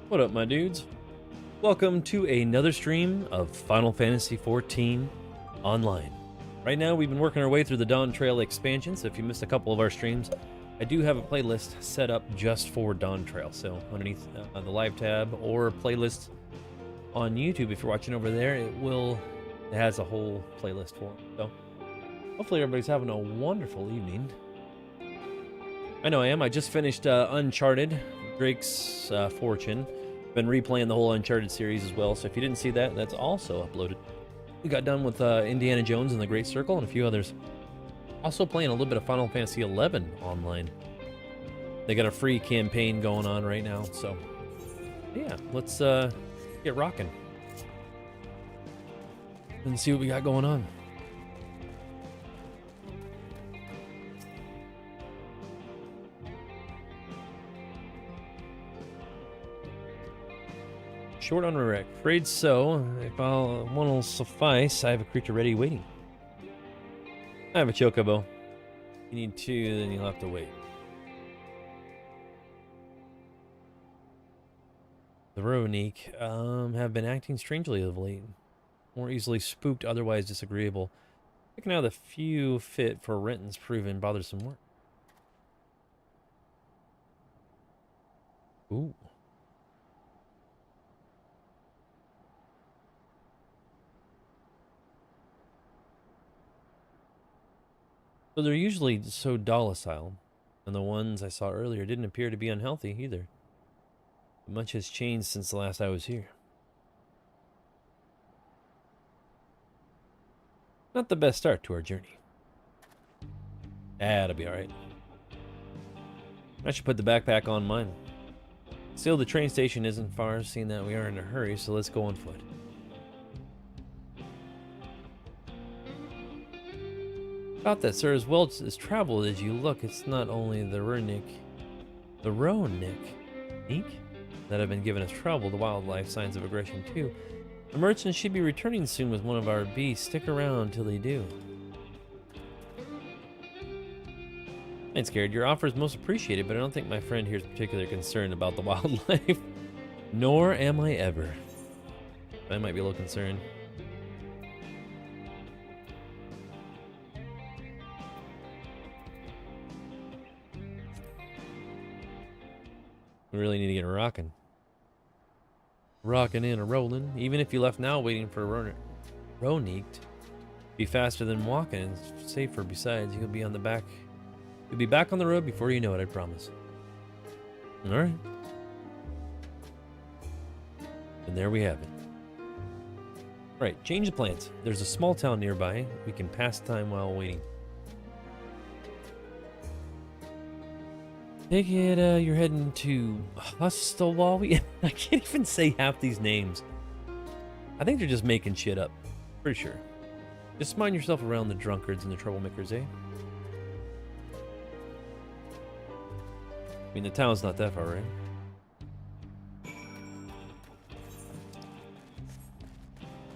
What up, my dudes? Welcome to another stream of Final Fantasy XIV Online. Right now, we've been working our way through the Dawntrail expansion, so if you missed a couple of our streams, I do have a playlist set up just for Dawntrail. So underneath the live tab or playlist on YouTube, if you're watching over there, it has a whole playlist for it. So hopefully everybody's having a wonderful evening. I know I am. I just finished Uncharted, Drake's Fortune. Been replaying the whole Uncharted series as well, so if you didn't see that, that's also uploaded. We got done with Indiana Jones and the Great Circle and a few others. Also playing a little bit of Final Fantasy XI online. They got a free campaign going on right now, so yeah, let's get rocking and see what we got going on. Short on wreck. Afraid so. If one will suffice, I have a creature ready waiting. I have a chocobo. You need two, then you'll have to wait. The Ronique have been acting strangely of late. More easily spooked, otherwise disagreeable. Picking out the few fit for Renton's proven bothersome work. Ooh. So they're usually so docile, and the ones I saw earlier didn't appear to be unhealthy either. But much has changed since the last I was here. Not the best start to our journey. It'll be alright. I should put the backpack on mine. Still, the train station isn't far, seeing that we are in a hurry, so let's go on foot. About that, sir, as well as traveled as you look, it's not only the Ronique that have been giving us trouble, the wildlife signs of aggression too. The merchants should be returning soon with one of our beasts. Stick around till they do. I ain't scared. Your offer is most appreciated, but I don't think my friend here is particularly concerned about the wildlife. Nor am I ever. I might be a little concerned. We really need to get rocking. Rocking in or rolling. Even if you left now waiting for Ronique, be faster than walking and safer. Besides, you'll be back on the road before you know it, I promise. Alright. And there we have it. Alright, change of plans. There's a small town nearby. We can pass time while waiting. Take it, you're heading to Hustelwawi? I can't even say half these names. I think they're just making shit up. Pretty sure. Just mind yourself around the drunkards and the troublemakers, eh? I mean, the town's not that far, right?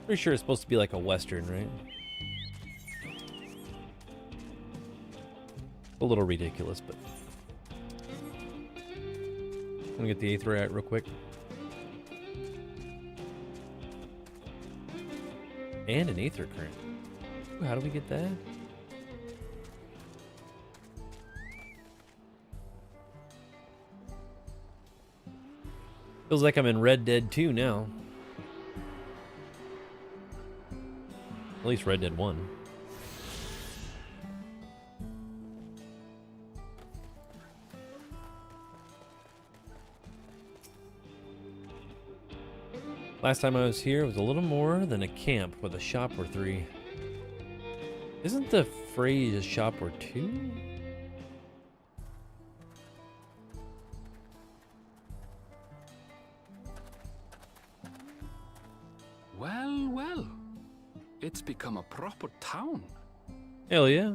Pretty sure it's supposed to be like a western, right? A little ridiculous, but... I'm gonna get the Aether out real quick. And an Aether current. Ooh, how do we get that? Feels like I'm in Red Dead 2 now. At least Red Dead 1. Last time I was here, it was a little more than a camp with a shop or three. Isn't the phrase a shop or two? Well, well. It's become a proper town. Hell yeah.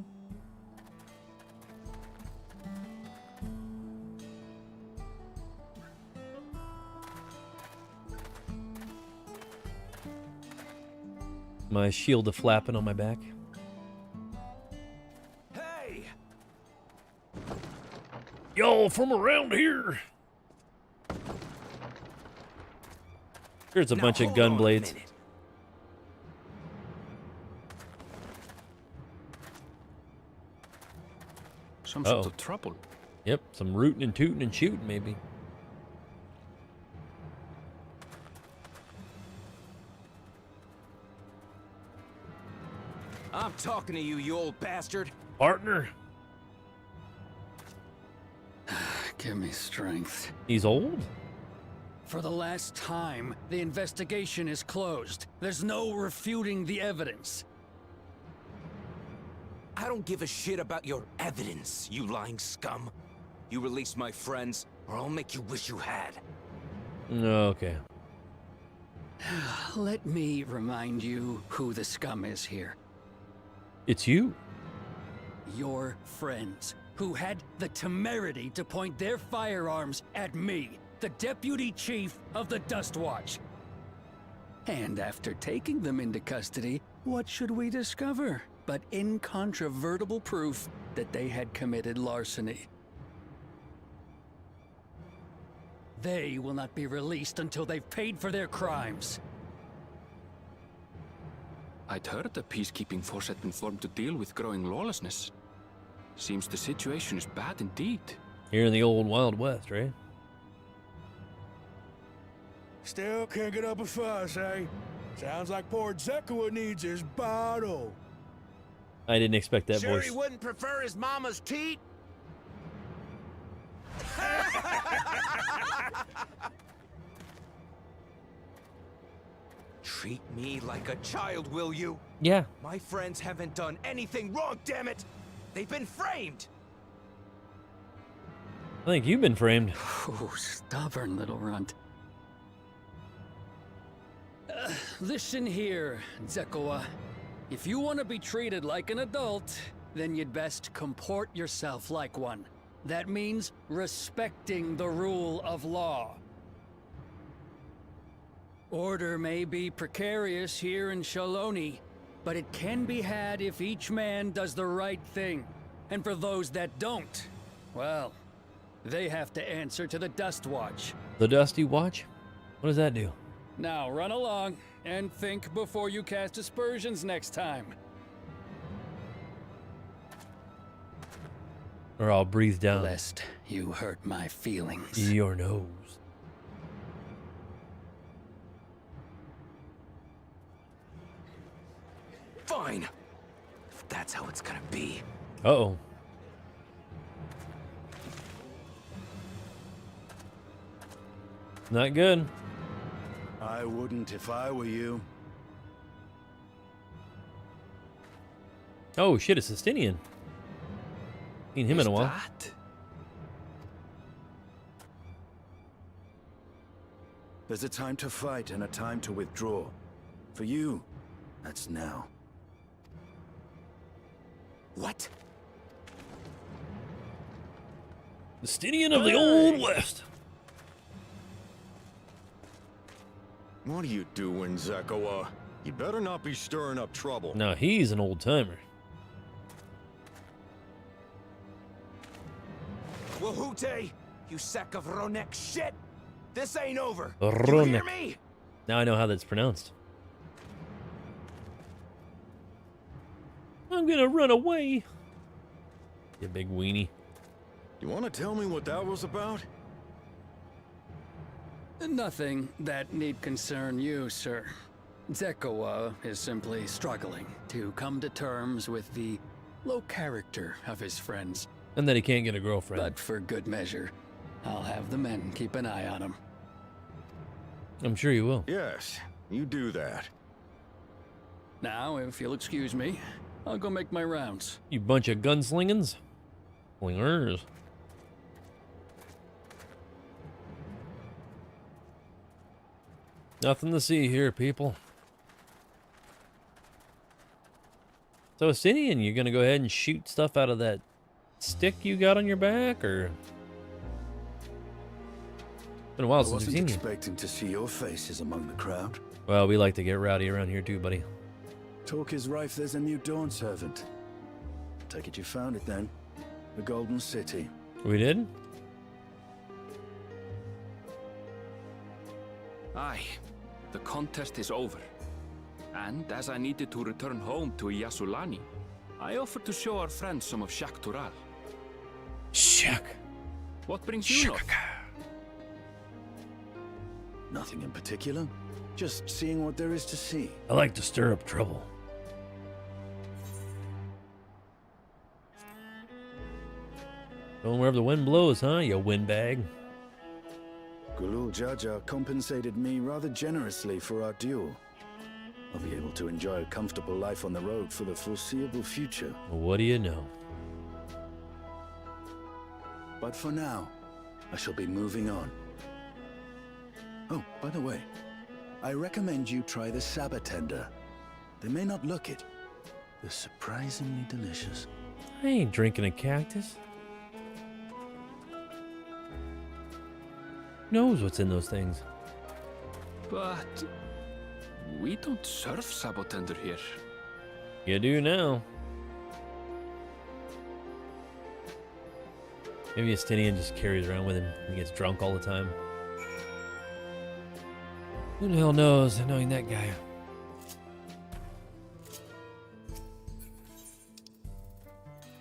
My shield a-flapping on my back. Hey! Y'all from around here? Sure, it's a Now bunch of hold gun on a blades. minute. Some Uh-oh. sort of trouble. Yep, some rootin' and tootin' and shooting, maybe. I'm talking to you, you old bastard. Partner. Give me strength. He's old? For the last time, the investigation is closed. There's no refuting the evidence. I don't give a shit about your evidence, you lying scum. You release my friends, or I'll make you wish you had. Okay. Let me remind you who the scum is here. It's you. Your friends, who had the temerity to point their firearms at me, the deputy chief of the Dust Watch. And after taking them into custody, what should we discover but incontrovertible proof that they had committed larceny? They will not be released until they've paid for their crimes. I'd heard the peacekeeping force had been formed to deal with growing lawlessness. Seems the situation is bad indeed. Here in the old Wild West, right? Still can't get up a fuss, eh? Sounds like poor Zekua needs his bottle. I didn't expect that Sure voice. he wouldn't prefer his mama's teat? Treat me like a child, will you? Yeah. My friends haven't done anything wrong, damn it! They've been framed! I think you've been framed. Oh, stubborn little runt. Listen here, Zekua. If you want to be treated like an adult, then you'd best comport yourself like one. That means respecting the rule of law. Order may be precarious here in Shaloni, but it can be had if each man does the right thing. And for those that don't, well, they have to answer to the Dust Watch. The Dusty Watch? What does that do? Now run along and think before you cast aspersions next time. Or I'll breathe down Lest you hurt my feelings. your nose. Fine! If that's how it's gonna be. Uh-oh. Not good. I wouldn't if I were you. Oh, shit, it's Justinian. Seen him in a while. That? There's a time to fight and a time to withdraw. For you, that's now. What? Justinian of the Old West. What are you doing, Zekua? You better not be stirring up trouble. Now he's an old timer. Wahute! You sack of Ronek shit! This ain't over! You hear Ronek. me? Now I know how that's pronounced. I'm gonna run away. You big weenie. You want to tell me what that was about? Nothing that need concern you, sir. Zekua is simply struggling to come to terms with the low character of his friends. And that he can't get a girlfriend. But for good measure, I'll have the men keep an eye on him. I'm sure you will. Yes, you do that. Now, if you'll excuse me, I'll go make my rounds. You bunch of gunslingans. Slingers. Nothing to see here, people. So, Justinian, you gonna go ahead and shoot stuff out of that stick you got on your back, or? Been a while I since we've wasn't seen you. expecting to see your faces among the crowd. Well, we like to get rowdy around here too, buddy. Talk is rife, there's a new Dawn servant. Take it you found it then. The Golden City. We did? Aye. the contest is over. And as I needed to return home to Yasulani, I offered to show our friends some of Xak Tural. Shak. What brings you north? Nothing in particular. Just seeing what there is to see. I like to stir up trouble. Going wherever the wind blows, huh, you windbag? Gulul Jaja compensated me rather generously for our duel. I'll be able to enjoy a comfortable life on the road for the foreseeable future. What do you know? But for now, I shall be moving on. Oh, by the way, I recommend you try the Sabatender. They may not look it. They're surprisingly delicious. I ain't drinking a cactus. Who knows what's in those things? But we don't serve Sabotender here. You do now. Maybe Estinian just carries around with him and gets drunk all the time. Who the hell knows, knowing that guy?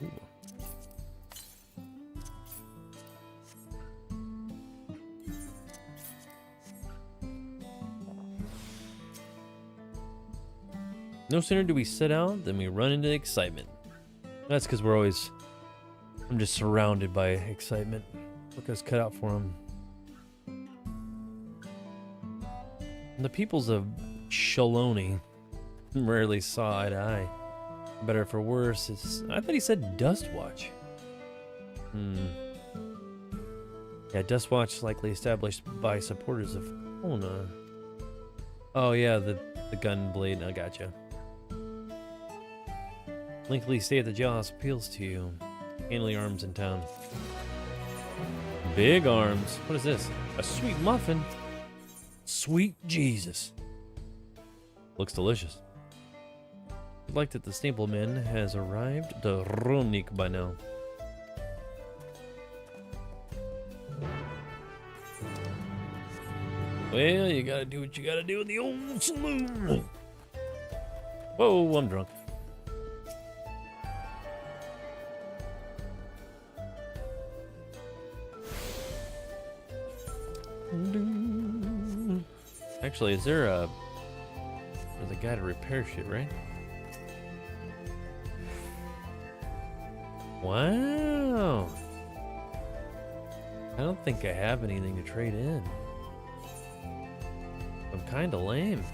Ooh. No sooner do we set out than we run into excitement. That's because I'm just surrounded by excitement. Look what's cut out for him. The peoples of Shaloni rarely saw eye to eye. Better for worse, I thought he said Dustwatch. Yeah, Dustwatch likely established by supporters of Ona. Oh yeah, the gun blade, I gotcha. Lengthy stay at the Jaws appeals to you. Handling arms in town. Big arms. What is this? A sweet muffin? Sweet Jesus. Looks delicious. I'd like that the stableman has arrived to Ronik by now. Well, you gotta do what you gotta do in the old saloon. Whoa, I'm drunk. Actually, there's a guy to repair shit, right? Wow. I don't think I have anything to trade in. I'm kinda lame.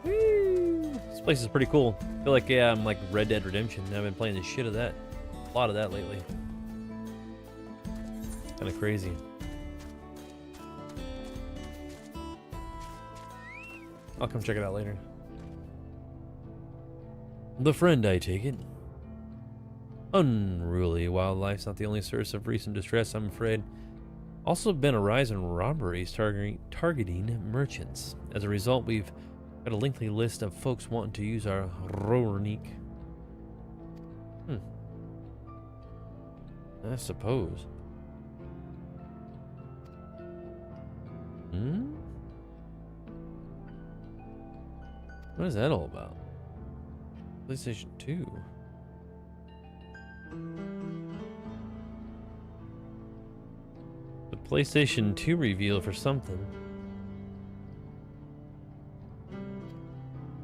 Woo! This place is pretty cool. I feel like, yeah, I'm like Red Dead Redemption. I've been playing the shit of that. A lot of that lately. Kind of crazy. I'll come check it out later. The friend, I take it. Unruly wildlife's not the only source of recent distress, I'm afraid. Also been a rise in robberies targeting merchants. As a result, we've got a lengthy list of folks wanting to use our Rornik. I suppose. What is that all about? PlayStation 2. The PlayStation 2 reveal for something.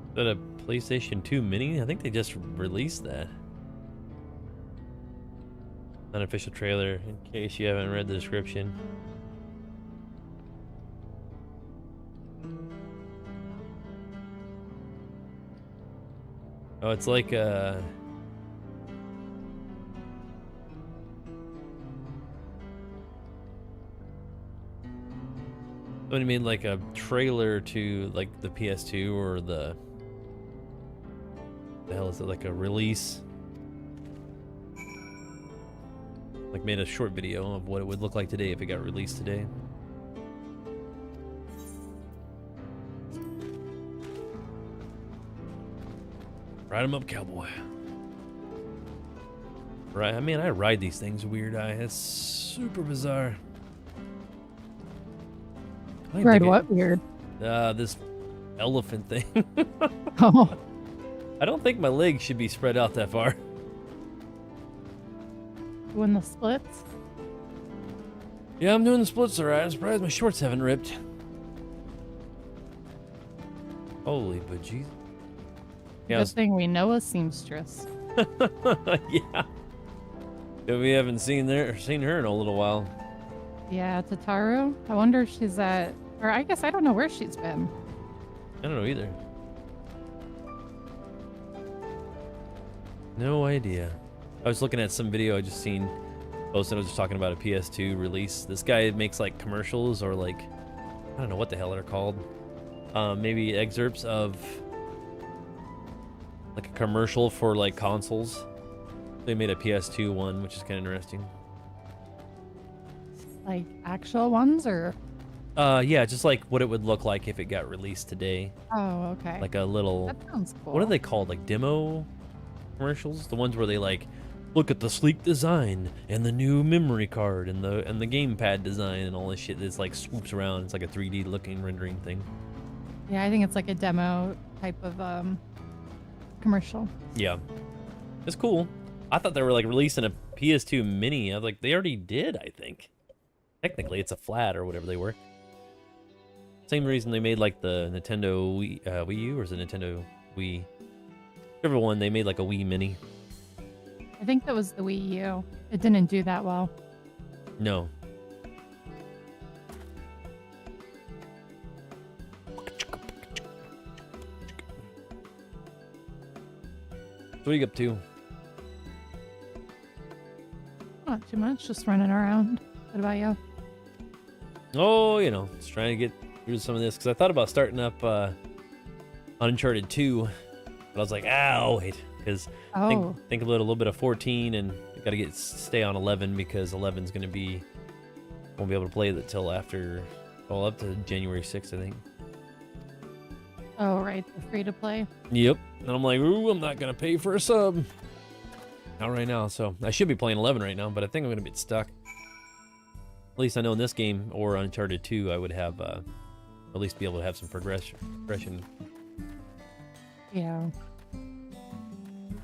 Is that a PlayStation 2 mini? I think they just released that. Unofficial trailer, in case you haven't read the description. Oh, it's like a... What do you mean, like a trailer to like the PS2 or the hell is it, like a release? Like made a short video of what it would look like today if it got released today. Ride 'em up, cowboy. Right, I mean, I ride these things weird eye. It's super bizarre. I Right, think what weird? this elephant thing. Oh, I don't think my legs should be spread out that far. doing the splits? Yeah, I'm doing the splits alright. I'm surprised my shorts haven't ripped. Holy bejeez. Yeah, Good thing we know a seamstress. yeah. Yeah, we haven't seen her in a little while. Yeah, Tataru. I wonder if she's at, or I guess I don't know where she's been. I don't know either. No idea. I was looking at some video I just seen posted. I was just talking about a PS2 release. This guy makes like commercials or like, I don't know what the hell they're called. Maybe excerpts of like a commercial for like consoles. They made a PS2 one, which is kind of interesting. Like actual ones or? Yeah, just like what it would look like if it got released today. Oh, okay. Like a little, That sounds cool. what are they called? Like demo commercials? The ones where they like, look at the sleek design and the new memory card and the gamepad design and all this shit that's like swoops around. It's like a 3D looking rendering thing. Yeah, I think it's like a demo type of commercial. Yeah. It's cool. I thought they were like releasing a PS2 mini. I was like, they already did, I think. Technically, it's a flat or whatever they were. Same reason they made like the Nintendo Wii U, or is it Nintendo Wii? Whichever one, they made like a Wii mini. I think that was the Wii U. It didn't do that well. No. What are you up to? Not too much, just running around. What about you? Oh, you know, just trying to get through some of this because I thought about starting up Uncharted 2, but I was like, I'll wait because think about a little bit of 14 and got to stay on 11 because 11's going to be, won't be able to play it till after, well, up to January 6th, I think. Oh, right, the free to play. Yep. And I'm like, ooh, I'm not going to pay for a sub. Not right now, so I should be playing 11 right now, but I think I'm going to get stuck. At least I know in this game, or Uncharted 2, I would have, at least be able to have some progression. Yeah.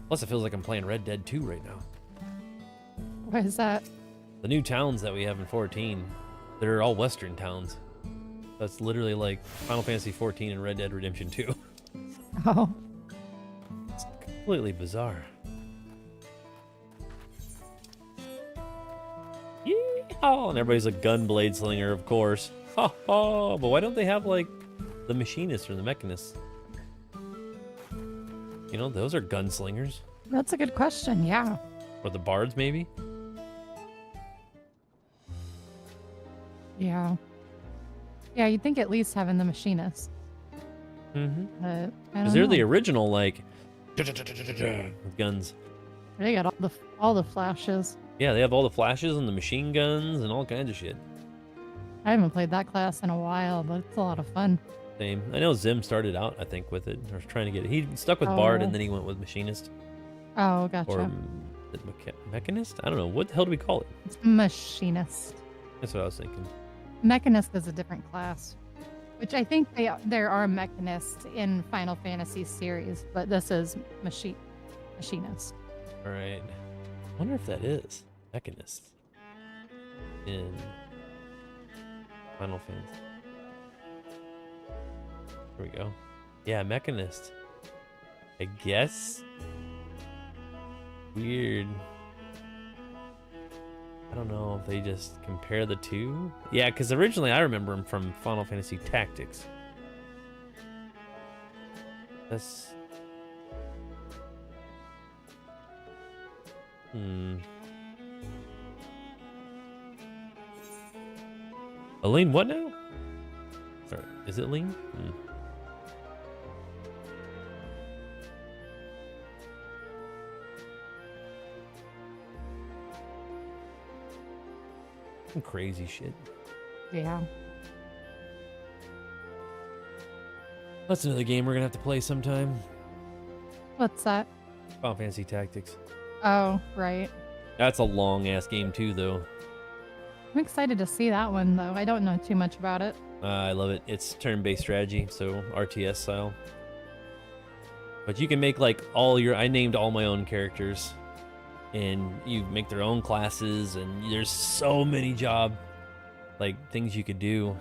Plus, it feels like I'm playing Red Dead 2 right now. Why is that? The new towns that we have in 14, they're all Western towns. That's literally like Final Fantasy 14 and Red Dead Redemption 2. Oh. It's completely bizarre. Yeehaw! And everybody's a gunblade slinger, of course. Ha ha! But why don't they have like the machinists or the mechanists? You know, those are gunslingers. That's a good question, yeah. Or the bards, maybe? Yeah. Yeah, you'd think at least having the machinist. Mm-hmm. But I Because don't they're know. the original, like, with guns. They got all the flashes. Yeah, they have all the flashes and the machine guns and all kinds of shit. I haven't played that class in a while, but it's a lot of fun. Same. I know Zim started out, I think, with it, or trying to get it. He stuck with Bard Oh. and then he went with Machinist. Oh, gotcha. Or Mechanist? I don't know. What the hell do we call it? It's machinist. That's what I was thinking. Mechanist is a different class, which I think there are mechanists in Final Fantasy series, but this is machinist. All right. I wonder if that is Mechanist in Final Fantasy. Here we go. Yeah, Mechanist. I guess. Weird. I don't know if they just compare the two. Yeah, because originally I remember him from Final Fantasy Tactics. That's... Aline, what now? Sorry, is it Lean? Some crazy shit. Yeah. That's another game we're gonna have to play sometime. What's that? Final Fantasy Tactics. Oh, right. That's a long ass game too, though. I'm excited to see that one, though. I don't know too much about it. I love it. It's turn-based strategy, so RTS style. But you can make like all your. I named all my own characters, and you make their own classes, and there's so many job like things you could do.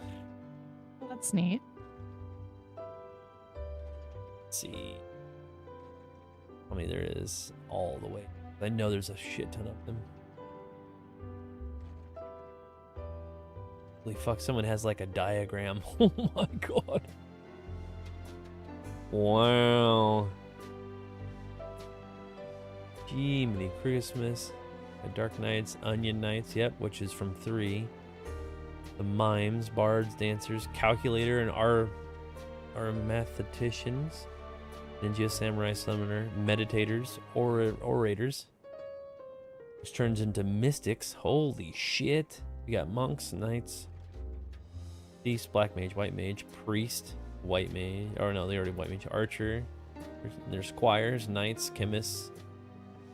That's neat. Let's see how many there is all the way. I know there's a shit ton of them. Holy fuck, someone has like a diagram. Oh my god. Wow. Jiminy Christmas. Dark Knights, Onion Knights, yep, which is from 3. The Mimes, Bards, Dancers, Calculator, and our Mathematicians. Ninja, Samurai, Summoner, Meditators, Orators. Which turns into Mystics. Holy shit. We got Monks, Knights, Thieves, Black Mage, White Mage, Priest, White Mage. Or no, they already White Mage. Archer. There's Squires, Knights, Chemists.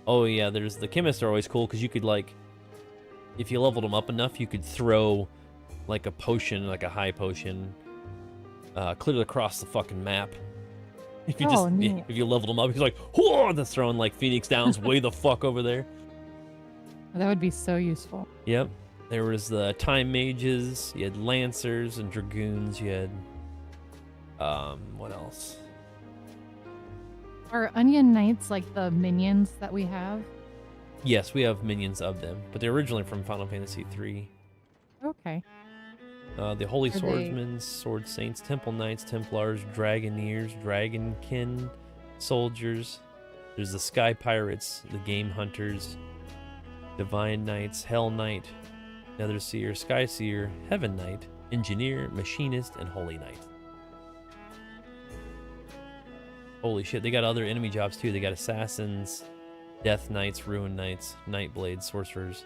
Oh yeah, there's the Chemists are always cool because you could like, if you leveled them up enough, you could throw like a potion, like a high potion, clear across the fucking map. If you if you leveled them up, he's like, whoa, that's throwing like Phoenix Downs way the fuck over there. That would be so useful. Yep. There was the Time Mages, you had Lancers and Dragoons, you had, what else? Are Onion Knights like the minions that we have? Yes, we have minions of them, but they're originally from Final Fantasy III. Okay. The Holy Swordsmen, Sword Saints, Temple Knights, Templars, Dragoneers, Dragonkin, Soldiers. There's the Sky Pirates, the Game Hunters, Divine Knights, Hell Knight, Nether Seer, Sky Seer, Heaven Knight, Engineer, Machinist, and Holy Knight. Holy shit, they got other enemy jobs too. They got Assassins, Death Knights, Ruin Knights, Nightblades, Sorcerers.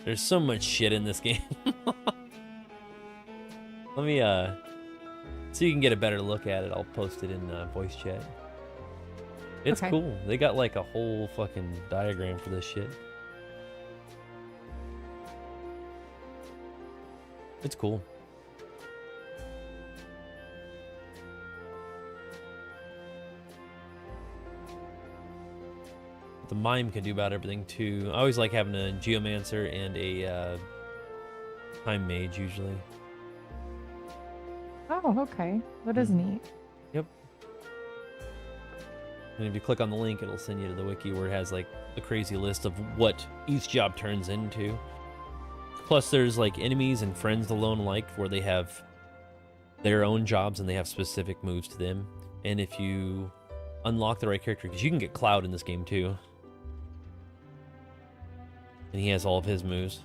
There's so much shit in this game. Let me, so you can get a better look at it, I'll post it in voice chat. It's Okay. cool. They got like a whole fucking diagram for this shit. It's cool. The Mime can do about everything too. I always like having a Geomancer and a Time Mage usually. Oh, okay. That is neat. Yep. And if you click on the link, it'll send you to the wiki where it has like the crazy list of what each job turns into. Plus, there's like enemies and friends alone alike where they have their own jobs and they have specific moves to them. And if you unlock the right character, because you can get Cloud in this game too. And he has all of his moves.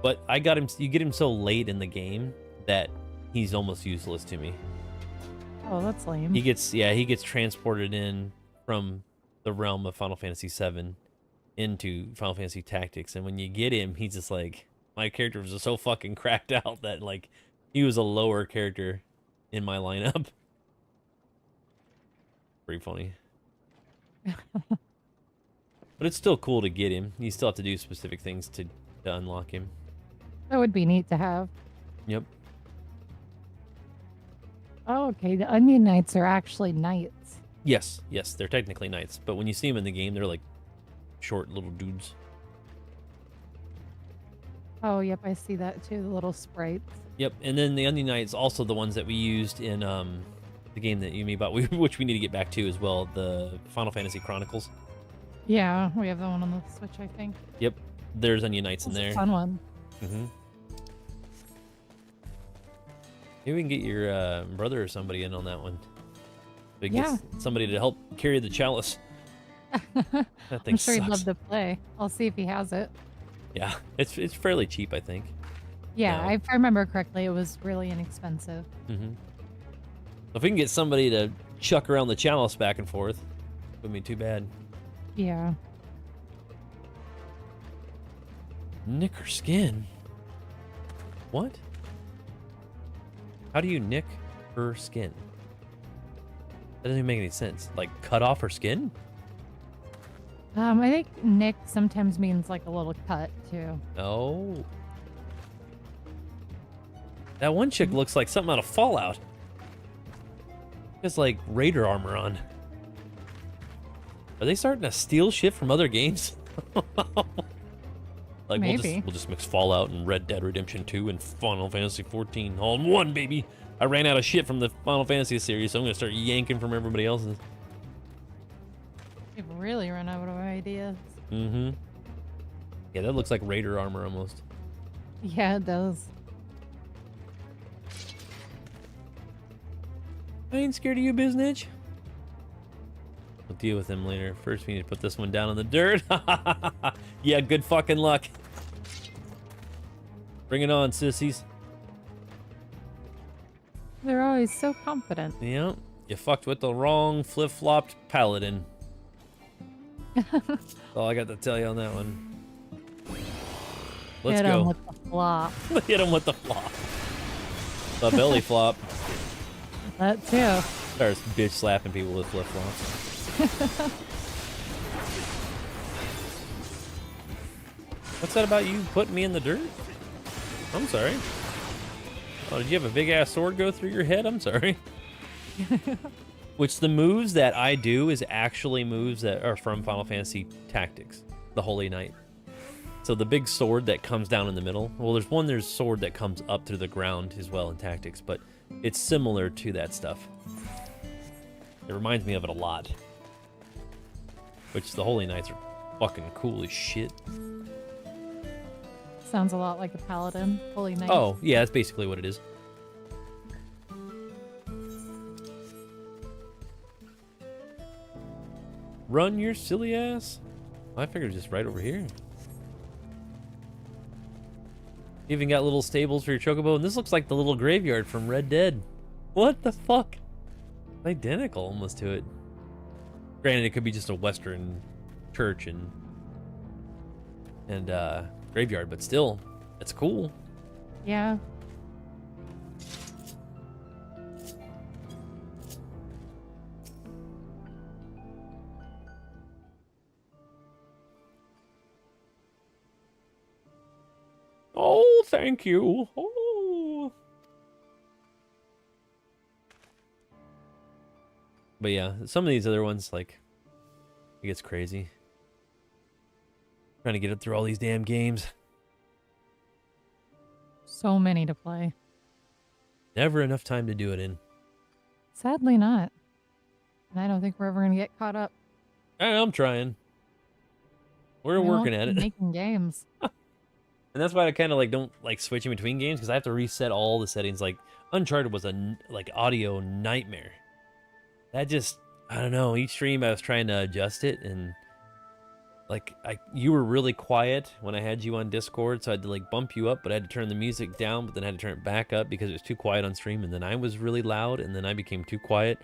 But I got him. You get him so late in the game that he's almost useless to me. Oh, that's lame. He gets transported in from the realm of Final Fantasy VII into Final Fantasy Tactics, and when you get him, he's just like, my character was just so fucking cracked out that like he was a lower character in my lineup. Pretty funny. But it's still cool to get him. You still have to do specific things to unlock him. That would be neat to have. Yep. Oh, okay. The Onion Knights are actually knights. Yes, they're technically knights, but when you see them in the game, they're like short little dudes. Oh, yep. I see that too. The little sprites. Yep, and then the Onion Knights also the ones that we used in the game that you me about, which we need to get back to as well, the Final Fantasy Chronicles. Yeah, we have the one on the Switch, I think. Yep, there's Onion Knights in That's there. a fun one. Mm-hmm. Maybe we can get your brother or somebody in on that one. We can Yeah. get somebody to help carry the chalice. That thing I'm sure he'd sucks. love to play. I'll see if he has it. Yeah, it's fairly cheap, I think. Yeah, No. if I remember correctly, it was really inexpensive. Mm-hmm. If we can get somebody to chuck around the chalice back and forth, it wouldn't be too bad. Yeah. Nick her skin? What? How do you nick her skin? That doesn't even make any sense. Like, cut off her skin? I think Nick sometimes means like a little cut too. Oh. That one chick looks like something out of Fallout. It's like Raider armor on. Are they starting to steal shit from other games? Like Maybe. we'll just mix Fallout and Red Dead Redemption 2 and Final Fantasy 14 all in one, baby. I ran out of shit from the Final Fantasy series, so I'm gonna start yanking from everybody else's. They've really run out of ideas. Mm-hmm. Yeah, that looks like Raider armor almost. Yeah, it does. I ain't scared of you, biznitch. We'll deal with him later. First, we need to put this one down in the dirt. Yeah, good fucking luck. Bring it on, sissies. They're always so confident. Yeah, you fucked with the wrong flip-flopped paladin. That's all I got to tell you on that one. Let's Hit go. him with the flop. Hit him with the flop. The belly flop. That too. Starts bitch slapping people with flip-flops. What's that about you putting me in the dirt? I'm sorry. Oh, did you have a big-ass sword go through your head? I'm sorry. Which the moves that I do is actually moves that are from Final Fantasy Tactics, the Holy Knight. So the big sword that comes down in the middle, well, there's sword that comes up through the ground as well in Tactics, but it's similar to that stuff. It reminds me of it a lot. Which the Holy Knights are fucking cool as shit. Sounds a lot like a paladin. Holy Knight. Oh, yeah, that's basically what it is. Run your silly ass. I figured just right over here. Even got little stables for your chocobo, and this looks like the little graveyard from Red Dead. What the fuck? Identical almost to it. Granted, it could be just a Western church and graveyard, but still, it's cool. Yeah. Oh, thank you. Oh. But yeah, some of these other ones, like, it gets crazy. Trying to get it through all these damn games. So many to play. Never enough time to do it in. Sadly not. And I don't think we're ever going to get caught up. I'm trying. We're We won't working at be it. Making games. And that's why I kind of like don't like switching between games, because I have to reset all the settings. Like Uncharted was a like audio nightmare. That just, I don't know. Each stream I was trying to adjust it, and like you were really quiet when I had you on Discord, so I had to like bump you up, but I had to turn the music down, but then I had to turn it back up because it was too quiet on stream, and then I was really loud, and then I became too quiet.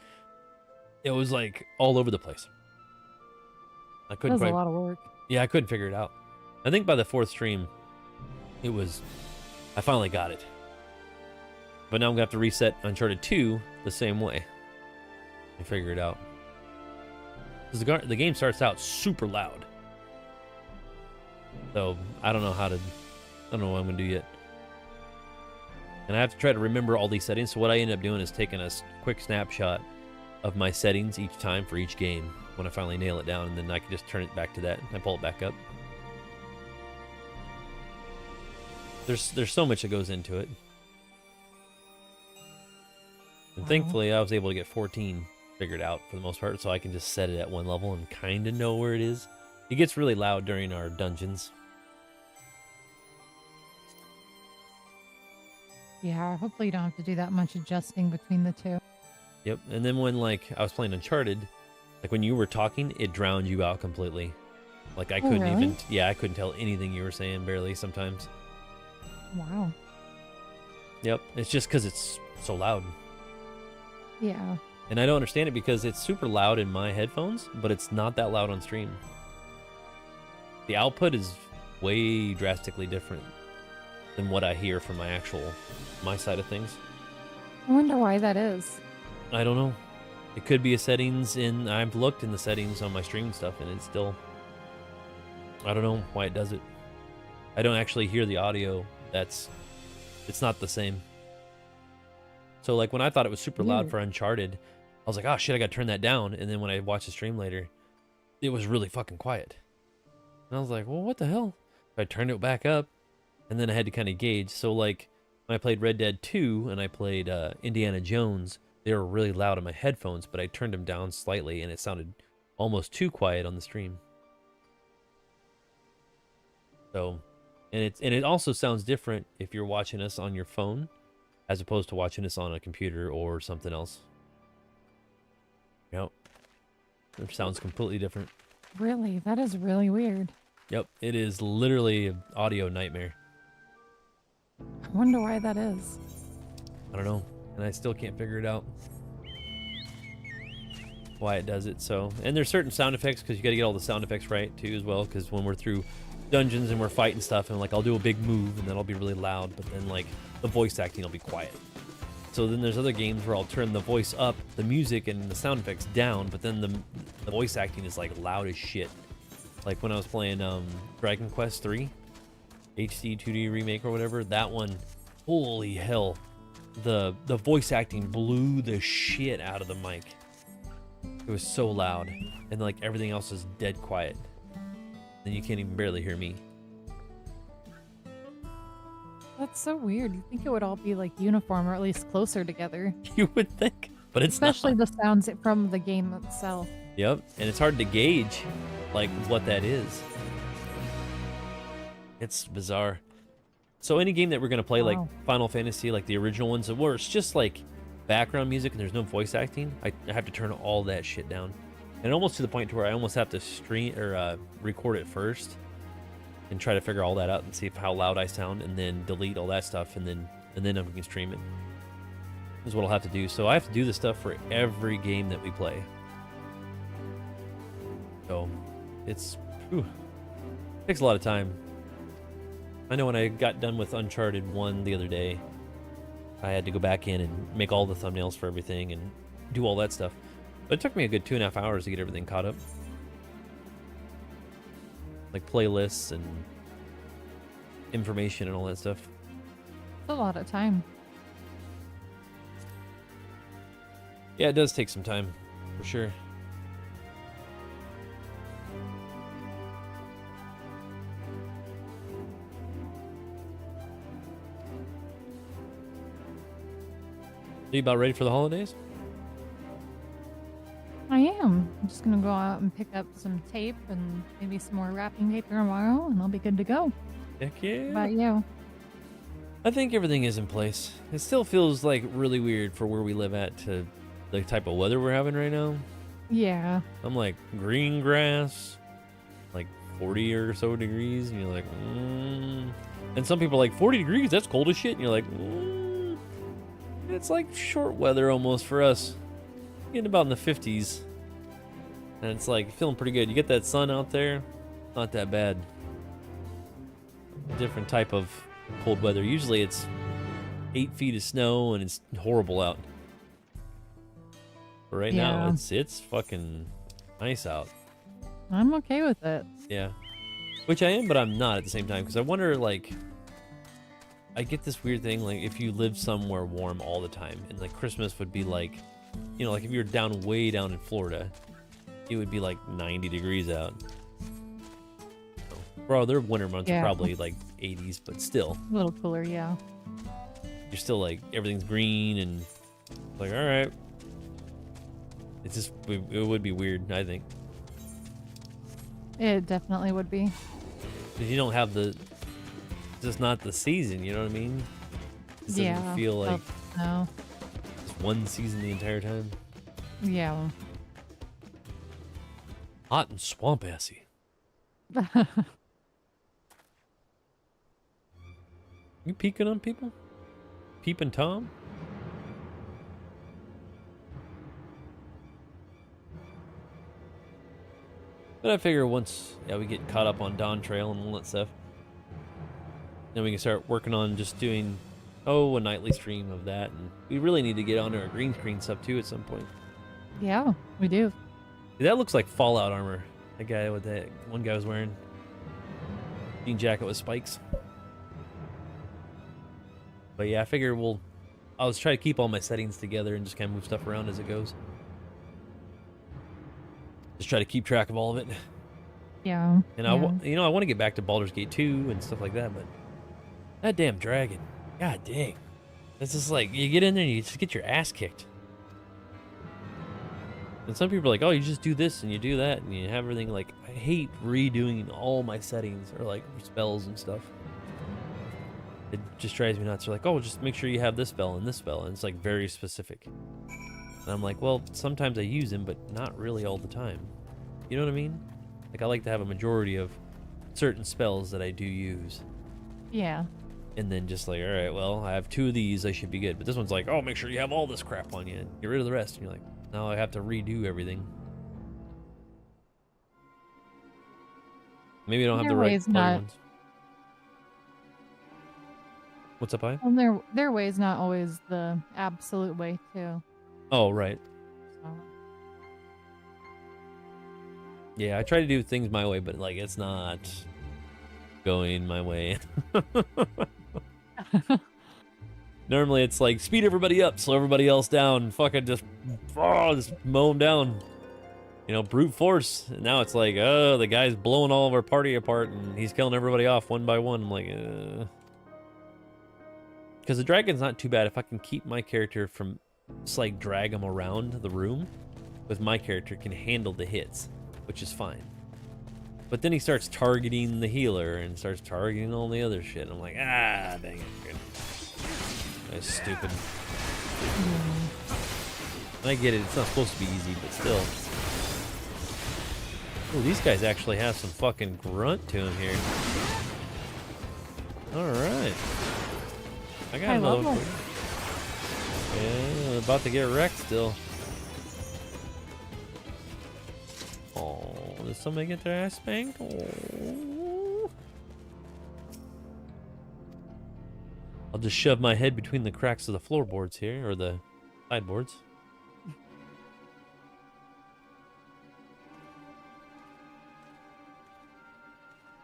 It was like all over the place. I That couldn't was quite. a lot of work. Yeah, I couldn't figure it out. I think by the fourth stream, I finally got it. But now I'm gonna have to reset Uncharted 2 the same way and figure it out. Because the game starts out super loud. So I don't know what I'm gonna do yet. And I have to try to remember all these settings. So what I end up doing is taking a quick snapshot of my settings each time for each game when I finally nail it down, and then I can just turn it back to that and I pull it back up. There's so much that goes into it. And thankfully I was able to get 14 figured out for the most part, so I can just set it at one level and kind of know where it is. It gets really loud during our dungeons. Yeah, hopefully you don't have to do that much adjusting between the two. Yep, and then when like I was playing Uncharted, like when you were talking, it drowned you out completely. Like I couldn't really? I couldn't tell anything you were saying barely sometimes. Wow. Yep, it's just because it's so loud. Yeah. And I don't understand it because it's super loud in my headphones, but it's not that loud on stream. The output is way drastically different than what I hear from my side of things. I wonder why that is. I don't know. It could be a settings I've looked in the settings on my stream stuff, and it's still I don't know why it does it. I don't actually hear the audio. It's not the same. So like when I thought it was super loud for Uncharted, I was like, oh shit, I gotta turn that down. And then when I watched the stream later, it was really fucking quiet. And I was like, well, what the hell? I turned it back up, and then I had to kind of gauge. So like when I played Red Dead 2 and I played Indiana Jones, they were really loud on my headphones, but I turned them down slightly and it sounded almost too quiet on the stream. So, and it also sounds different if you're watching us on your phone as opposed to watching us on a computer or something else. Yep. It sounds completely different. Really? That is really weird. Yep, it is literally an audio nightmare. I wonder why that is. I don't know, and I still can't figure it out why it does it. So, and there's certain sound effects because you got to get all the sound effects right too as well. Because when we're through dungeons and we're fighting stuff, and like I'll do a big move and then I'll be really loud, but then like the voice acting will be quiet. So then there's other games where I'll turn the voice up, the music and the sound effects down, but then the voice acting is like loud as shit. Like when I was playing Dragon Quest 3 HD 2D remake or whatever, that one, holy hell, the voice acting blew the shit out of the mic. It was so loud, and like everything else is dead quiet. And you can't even barely hear me. That's so weird. You think it would all be like uniform or at least closer together. You would think, but it's especially not. the sounds from the game itself. Yep, and it's hard to gauge like what that is. It's bizarre. So any game that we're gonna play, like Final Fantasy, like the original ones, where it's just like background music and there's no voice acting, I have to turn all that shit down, and almost to the point to where I almost have to stream or record it first and try to figure all that out and see how loud I sound, and then delete all that stuff, and then we can stream it. Is what I'll have to do. So I have to do this stuff for every game that we play. So it's takes a lot of time. I know when I got done with Uncharted 1 the other day, I had to go back in and make all the thumbnails for everything and do all that stuff. But it took me a good 2.5 hours to get everything caught up. Like playlists and information and all that stuff. It's a lot of time. Yeah, it does take some time, for sure. Are you about ready for the holidays? I am. I'm just gonna go out and pick up some tape and maybe some more wrapping paper tomorrow, and I'll be good to go. Heck yeah. How about you? I think everything is in place. It still feels like really weird for where we live at to the type of weather we're having right now. Yeah. I'm like green grass, like 40 or so degrees, and you're like, And some people are like 40 degrees, that's cold as shit, and you're like, It's like short weather almost for us. Getting about in the 50s. And it's like feeling pretty good. You get that sun out there, not that bad. Different type of cold weather. Usually it's 8 feet of snow and it's horrible out. But right now it's fucking nice out. I'm okay with it. Yeah. Which I am, but I'm not at the same time, because I wonder, like, I get this weird thing, like, if you live somewhere warm all the time, and, like, Christmas would be, like, you know, like, if you're way down in Florida, it would be, like, 90 degrees out. So, bro, their winter months are probably, like, 80s, but still. A little cooler, yeah. You're still, like, everything's green, and, like, all right. It's just, it would be weird, I think. It definitely would be. Because you don't have it's just not the season, you know what I mean? It doesn't feel like no. it's one season the entire time. Yeah. Hot and swamp-assy. You peeking on people? Peeping Tom? But I figure once we get caught up on Dawntrail and all that stuff, then we can start working on just doing a nightly stream of that. And we really need to get onto our green screen stuff too at some point. Yeah, we do. That looks like Fallout armor. That guy with that one guy was wearing. jean jacket with spikes. But yeah, I figure I'll try to keep all my settings together and just kind of move stuff around as it goes. Just try to keep track of all of it. Yeah. And yeah. I want to get back to Baldur's Gate 2 and stuff like that, but that damn dragon, god dang. It's just like, you get in there and you just get your ass kicked. And some people are like, oh, you just do this and you do that and you have everything. Like, I hate redoing all my settings or like spells and stuff. It just drives me nuts. They're like, oh, just make sure you have this spell and this spell. And it's like very specific. And I'm like, well, sometimes I use them, but not really all the time. You know what I mean? Like, I like to have a majority of certain spells that I do use. Yeah. And then just like, all right, well, I have 2 of these, I should be good. But this one's like, oh, make sure you have all this crap on you and get rid of the rest. And you're like, no, I have to redo everything. Maybe I don't have the right ones. What's up, I? Well, their way's not always the absolute way, too. Oh, right. So. Yeah, I try to do things my way, but like it's not going my way. Normally it's like speed everybody up, slow everybody else down, fucking just mow them down. You know, brute force. And now it's like, oh, the guy's blowing all of our party apart and he's killing everybody off one by one. I'm like, because the dragon's not too bad if I can keep my character from just like drag him around the room. With my character can handle the hits, which is fine. But then he starts targeting the healer and starts targeting all the other shit. I'm like, ah, dang it. That's stupid. And I get it, it's not supposed to be easy, but still. Oh, these guys actually have some fucking grunt to them here. Alright. I got another one for you. Yeah, about to get wrecked still. Oh, did somebody get their ass spanked? Oh. I'll just shove my head between the cracks of the floorboards here, or the sideboards. It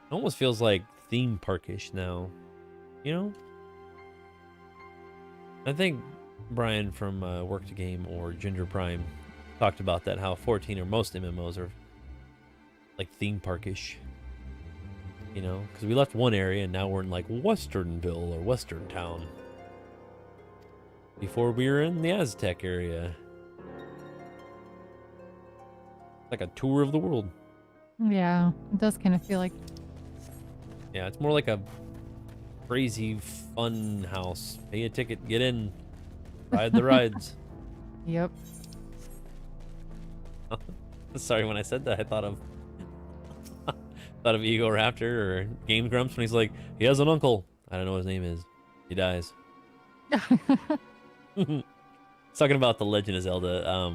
almost feels like theme parkish now, you know? I think Brian from Work to Game or Ginger Prime talked about that, how 14 or most MMOs are like theme parkish, you know, because we left one area and now we're in like Westernville or Western Town. Before we were in the Aztec area. Like a tour of the world. Yeah, it does kind of feel like. Yeah, it's more like a crazy fun house. Pay a ticket, get in, ride the rides. Yep. Sorry, when I said that, I thought of Ego Raptor or Game Grumps when he's like, he has an uncle. I don't know what his name is. He dies. Talking about the Legend of Zelda.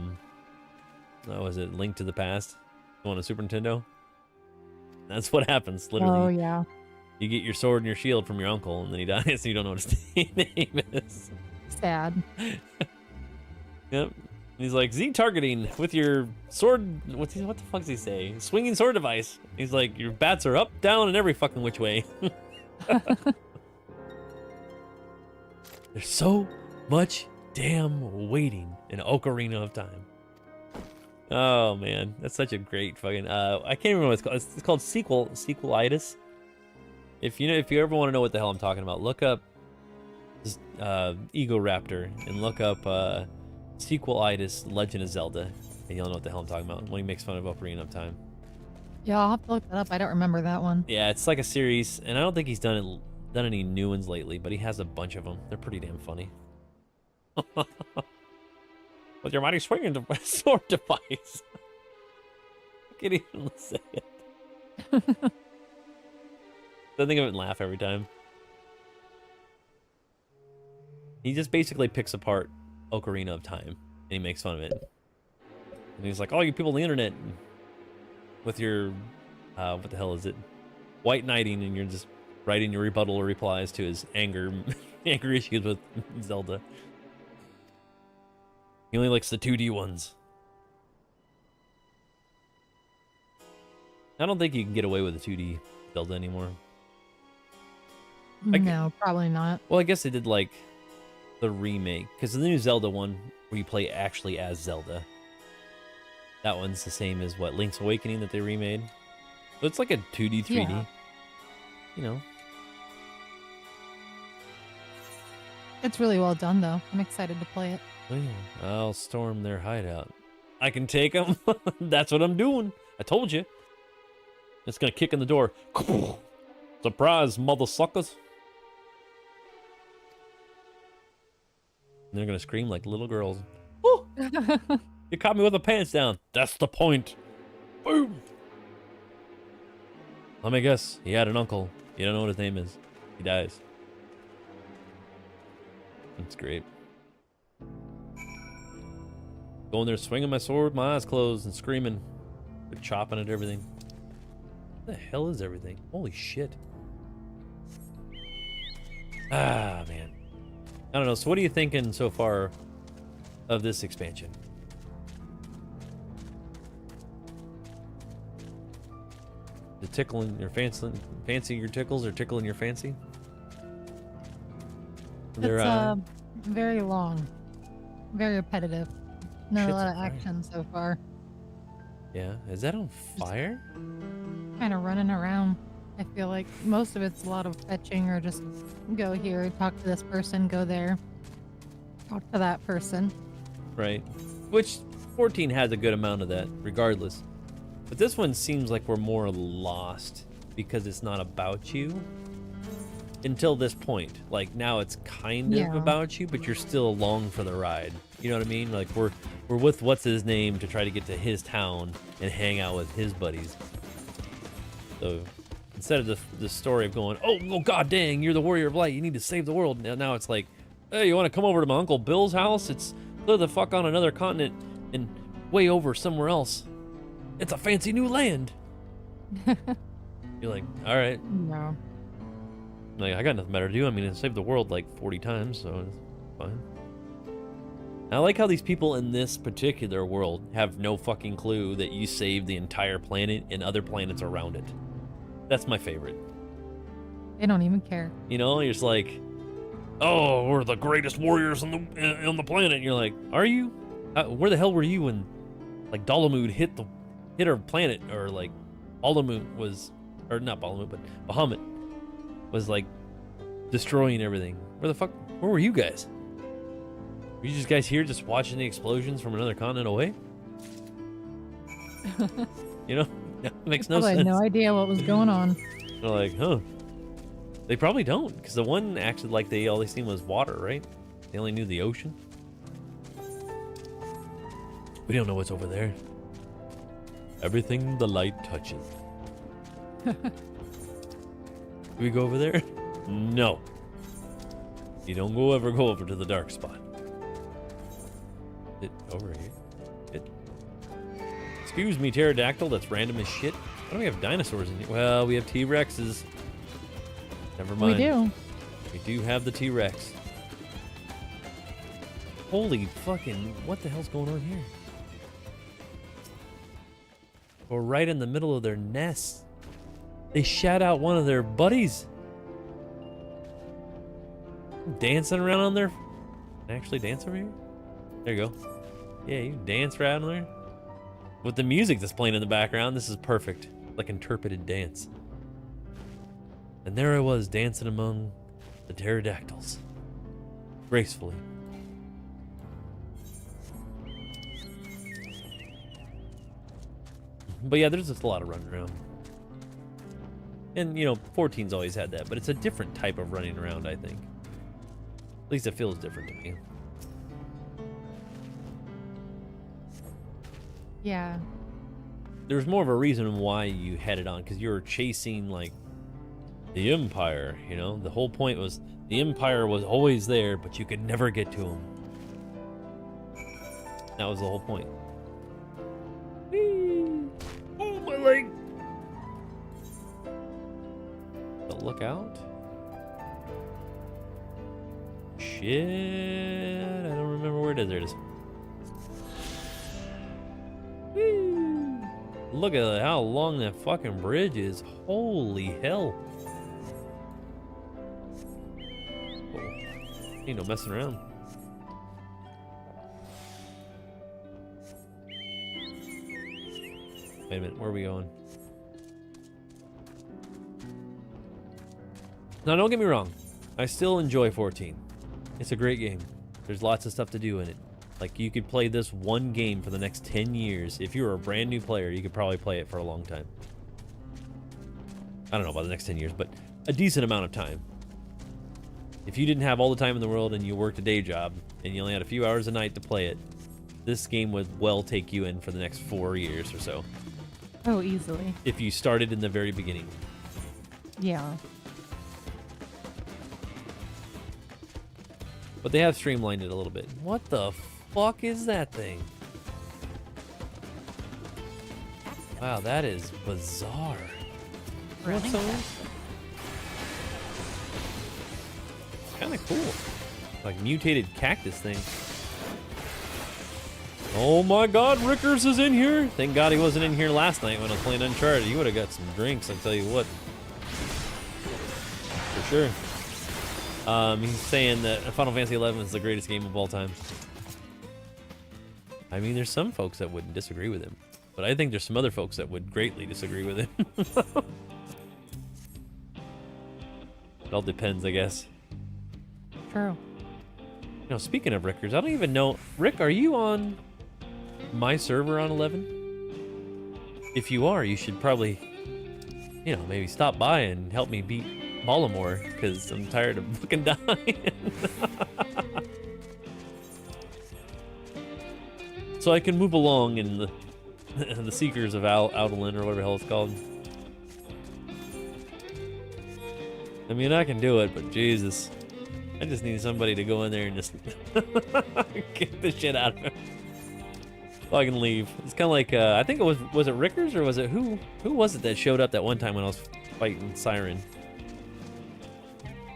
What was it? Link to the Past? The one on Super Nintendo? That's what happens, literally. Oh, yeah. You get your sword and your shield from your uncle, and then he dies, and you don't know what his name is. Sad. Yep. He's like, Z targeting with your sword. What the fuck does he say? Swinging sword device. He's like, your bats are up, down, and every fucking which way. There's so much damn waiting in Ocarina of Time. Oh man, that's such a great fucking. I can't remember what it's called. It's called sequelitis. If you ever want to know what the hell I'm talking about, look up Ego Raptor and look up sequelitis Legend of Zelda, and you'll know what the hell I'm talking about when he makes fun of Ocarina of Time. Yeah, I'll have to look that up. I don't remember that one. Yeah, it's like a series, and I don't think he's done any new ones lately, but he has a bunch of them. They're pretty damn funny. With your mighty swinging sword device. I can't even say it. I think of it and laugh every time. He just basically picks apart Ocarina of Time, and he makes fun of it. And he's like, "Oh, you people on the internet, with your what the hell is it? White knighting, and you're just writing your rebuttal or replies to his anger issues with Zelda. He only likes the 2D ones. I don't think you can get away with the 2D Zelda anymore. No, probably not. Well, I guess they did like the remake because the new Zelda one where you play actually as Zelda. That one's the same as what Link's Awakening that they remade. So it's like a 2D, 3D. Yeah. You know. It's really well done, though. I'm excited to play it. Oh, yeah. I'll storm their hideout. I can take them. That's what I'm doing. I told you. It's gonna kick in the door. Surprise, mother suckers. And they're gonna scream like little girls. Oh, you caught me with my pants down. That's the point. Boom. Let me guess. He had an uncle. You don't know what his name is. He dies. That's great. Going there swinging my sword, my eyes closed, and screaming. They're chopping at everything. What the hell is everything? Holy shit. Ah, man. I don't know. So what are you thinking so far of this expansion? The tickling your fancy your tickles or tickling your fancy? It's very long, very repetitive. Not a Shit's lot on of fire. action so far. Yeah. Is that on fire? Kind of running around. I feel like most of it's a lot of fetching or just go here, talk to this person, go there, talk to that person. Right. Which 14 has a good amount of that, regardless. But this one seems like we're more lost because it's not about you until this point. Like now it's kind of Yeah. about you, but you're still along for the ride. You know what I mean? Like we're with what's his name to try to get to his town and hang out with his buddies. So instead of the story of going, oh god dang, you're the warrior of light, you need to save the world. Now it's like, hey, you want to come over to my Uncle Bill's house? It's clear the fuck on another continent and way over somewhere else. It's a fancy new land. You're like, all right. No. Like, I got nothing better to do. I mean, I saved the world like 40 times, so it's fine. I like how these people in this particular world have no fucking clue that you saved the entire planet and other planets around it. That's my favorite. They don't even care. You know, you're just like, oh, we're the greatest warriors on the planet. And you're like, are you? Where the hell were you when, like, Dalamud hit our planet, or like, Balamut was, or not Balamut, but Bahamut was like destroying everything. Where were you guys? Were you just guys here just watching the explosions from another continent away? You know, it makes no I sense. had no idea what was going on. They're like, huh? They probably don't, because the one acted like all they seen was water, right? They only knew the ocean. We don't know what's over there. Everything the light touches. Do we go over there? No. You don't ever go over to the dark spot. It over here. Excuse me, pterodactyl. That's random as shit. Why do we have dinosaurs in here? Well, we have T-Rexes. Never mind. We do. We do have the T-Rex. Holy fucking... What the hell's going on here? We're right in the middle of their nest. They shot out one of their buddies. Dancing around on there. Actually dance over here? There you go. Yeah, you dance around there. With the music that's playing in the background, this is perfect. Like interpreted dance. And there I was, dancing among the pterodactyls. Gracefully. But yeah, there's just a lot of running around. And, you know, 14's always had that, but it's a different type of running around, I think. At least it feels different to me. Yeah. There's more of a reason why you had it on, because you were chasing, like, the Empire, you know? The whole point was the Empire was always there, but you could never get to them. That was the whole point. Whee! Oh, my leg! But look out. Shit, I don't remember where it is. There it is. Whee! Look at how long that fucking bridge is. Holy hell. Ain't no messing around. Wait a minute, where are we going? Now, don't get me wrong. I still enjoy 14. It's a great game. There's lots of stuff to do in it. Like, you could play this one game for the next 10 years. If you were a brand new player, you could probably play it for a long time. I don't know about the next 10 years, but a decent amount of time. If you didn't have all the time in the world and you worked a day job and you only had a few hours a night to play it, this game would well take you in for the next 4 years or so. Oh, easily. If you started in the very beginning. Yeah. But they have streamlined it a little bit. What the fuck is that thing? Wow, that is bizarre. Really? Kind of cool. Like mutated cactus thing. Oh my god, Rickers is in here. Thank god he wasn't in here last night when I was playing Uncharted. He would have got some drinks, I'll tell you what. For sure. He's saying that Final Fantasy XI is the greatest game of all time. I mean, there's some folks that wouldn't disagree with him. But I think there's some other folks that would greatly disagree with him. It all depends, I guess. True. You know, speaking of Rickers, I don't even know. Rick, are you on my server on 11? If you are, you should probably, you know, maybe stop by and help me beat Baltimore, because I'm tired of fucking dying. So I can move along in the Seekers of Aldolin, or whatever the hell it's called. I mean, I can do it, but Jesus. I just need somebody to go in there and just kick the shit out of him. So I can leave. It's kind of like, I think it was it Rickers, or was it who was it that showed up that one time when I was fighting Siren?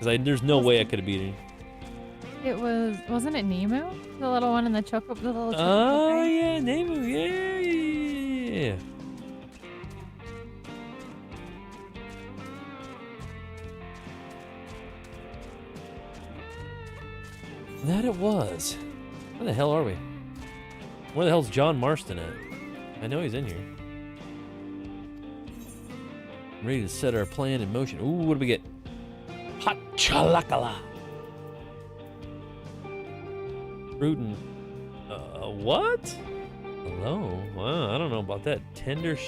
Because there's no way I could have beat him. It wasn't it Nemo? The little one in the choco, the little choco Oh, thing? yeah, Nemo, yeah. That it was. Where the hell are we? Where the hell's John Marston at? I know he's in here. Ready to set our plan in motion. Ooh, what do we get? Hot chalakala. Fruit and... what? Hello? Wow, I don't know about that. Tender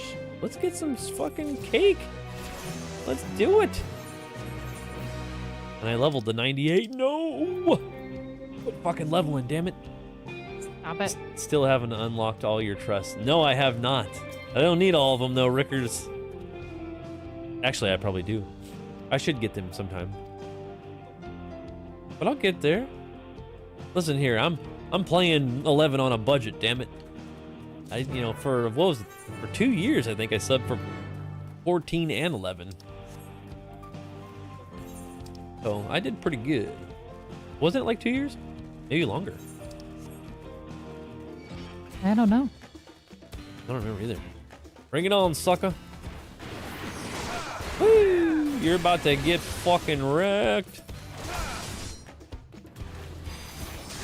let's get some fucking cake. Let's do it. And I leveled to 98. No! Quit fucking leveling, damn it. Stop it. Still haven't unlocked all your trust. No, I have not. I don't need all of them, though, Rickers. Actually, I probably do. I should get them sometime. But I'll get there. Listen here, I'm playing 11 on a budget, damn it. You know, for what was it? For 2 years, I think I subbed for 14 and 11. So I did pretty good. Wasn't it like 2 years? Maybe longer. I don't know. I don't remember either. Bring it on, sucker. Woo! You're about to get fucking wrecked.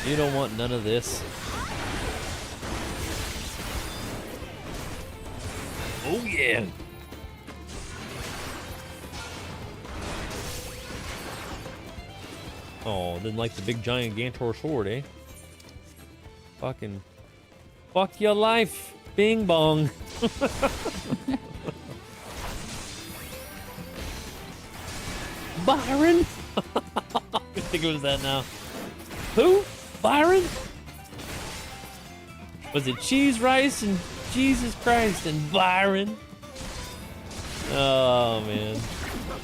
You don't want none of this. Oh yeah. Oh, didn't like the big giant Gantor sword, eh? Fucking fuck your life, bing bong. Byron? I think it was that now. Who? Byron? Was it cheese, rice, and Jesus Christ and Byron? Oh man,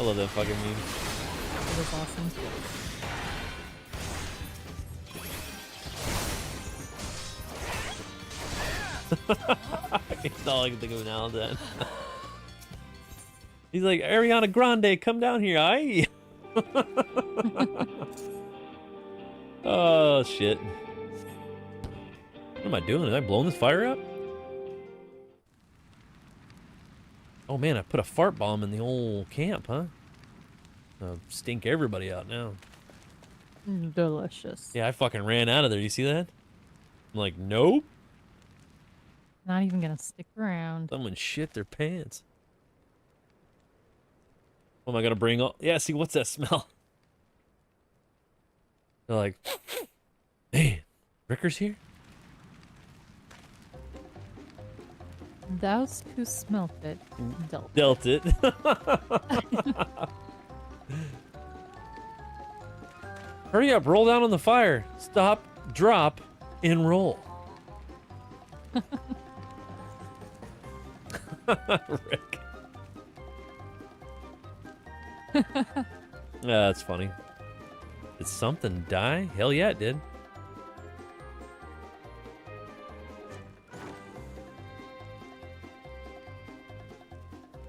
I love that fucking meme. It was awesome. That's all I can think of now. Then he's like, Ariana Grande, come down here, aye. Oh shit! What am I doing? Am I blowing this fire up? Oh man, I put a fart bomb in the old camp, huh? Stink everybody out now. Delicious. Yeah, I fucking ran out of there. You see that? I'm like, nope. Not even gonna stick around. Someone shit their pants. What am I gonna bring all? Yeah, see, what's that smell? They're like, man, Ricker's here? Those who smelt it Dealt it. Hurry up, roll down on the fire. Stop, drop, and roll. Rick. That's funny. Did something die? Hell yeah, it did.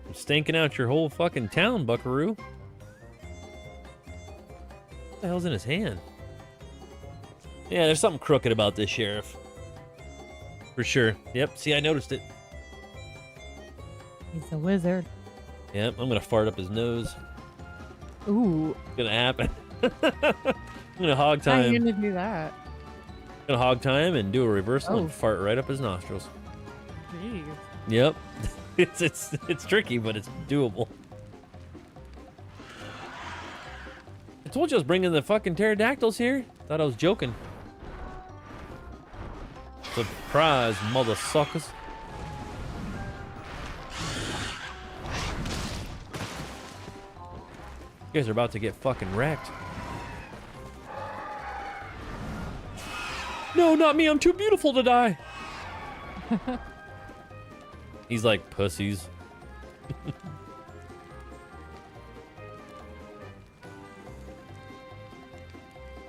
I'm stinking out your whole fucking town, buckaroo. What the hell's in his hand? Yeah, there's something crooked about this sheriff. For sure. Yep, see, I noticed it. He's a wizard. Yep, I'm gonna fart up his nose. Ooh. It's gonna happen. I'm gonna hog How are you time. gonna do that? Gonna hog time and do a reversal Oh. and fart right up his nostrils. Jeez. Yep. It's tricky, but it's doable. I told you I was bringing the fucking pterodactyls here. Thought I was joking. Surprise, mother suckers. You guys are about to get fucking wrecked. No, not me. I'm too beautiful to die. He's like, pussies.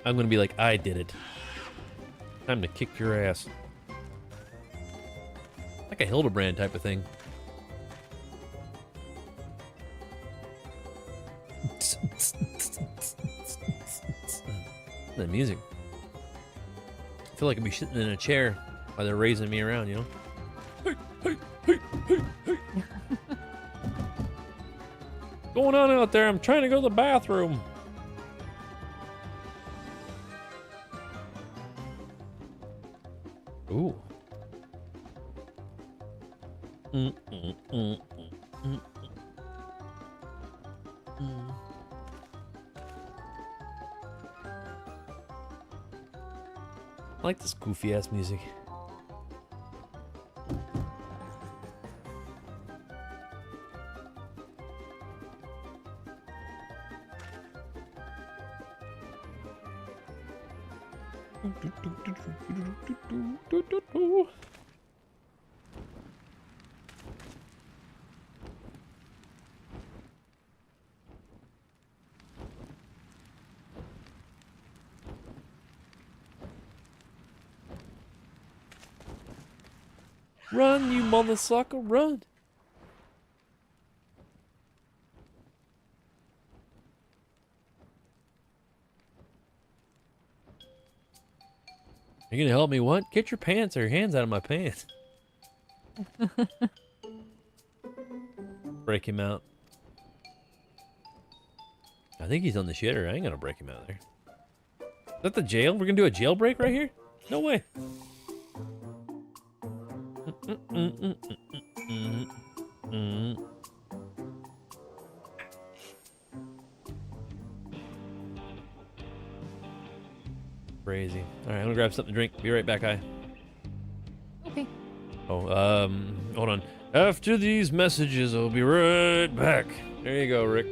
I'm gonna be like, I did it. Time to kick your ass. Like a Hildebrand type of thing. The music. I feel like I'd be sitting in a chair while they're raising me around, you know? What's going on out there? I'm trying to go to the bathroom. Ooh. I like this goofy ass music. Run, you mother sucker, run! You gonna help me? What? Get your pants or your hands out of my pants. Break him out. I think he's on the shitter. I ain't gonna break him out of there. Is that the jail? We're gonna do a jailbreak right here? No way. Crazy. All right, I'm gonna grab something to drink. Be right back, guy. Okay. Oh, hold on. After these messages, I'll be right back. There you go, Rick.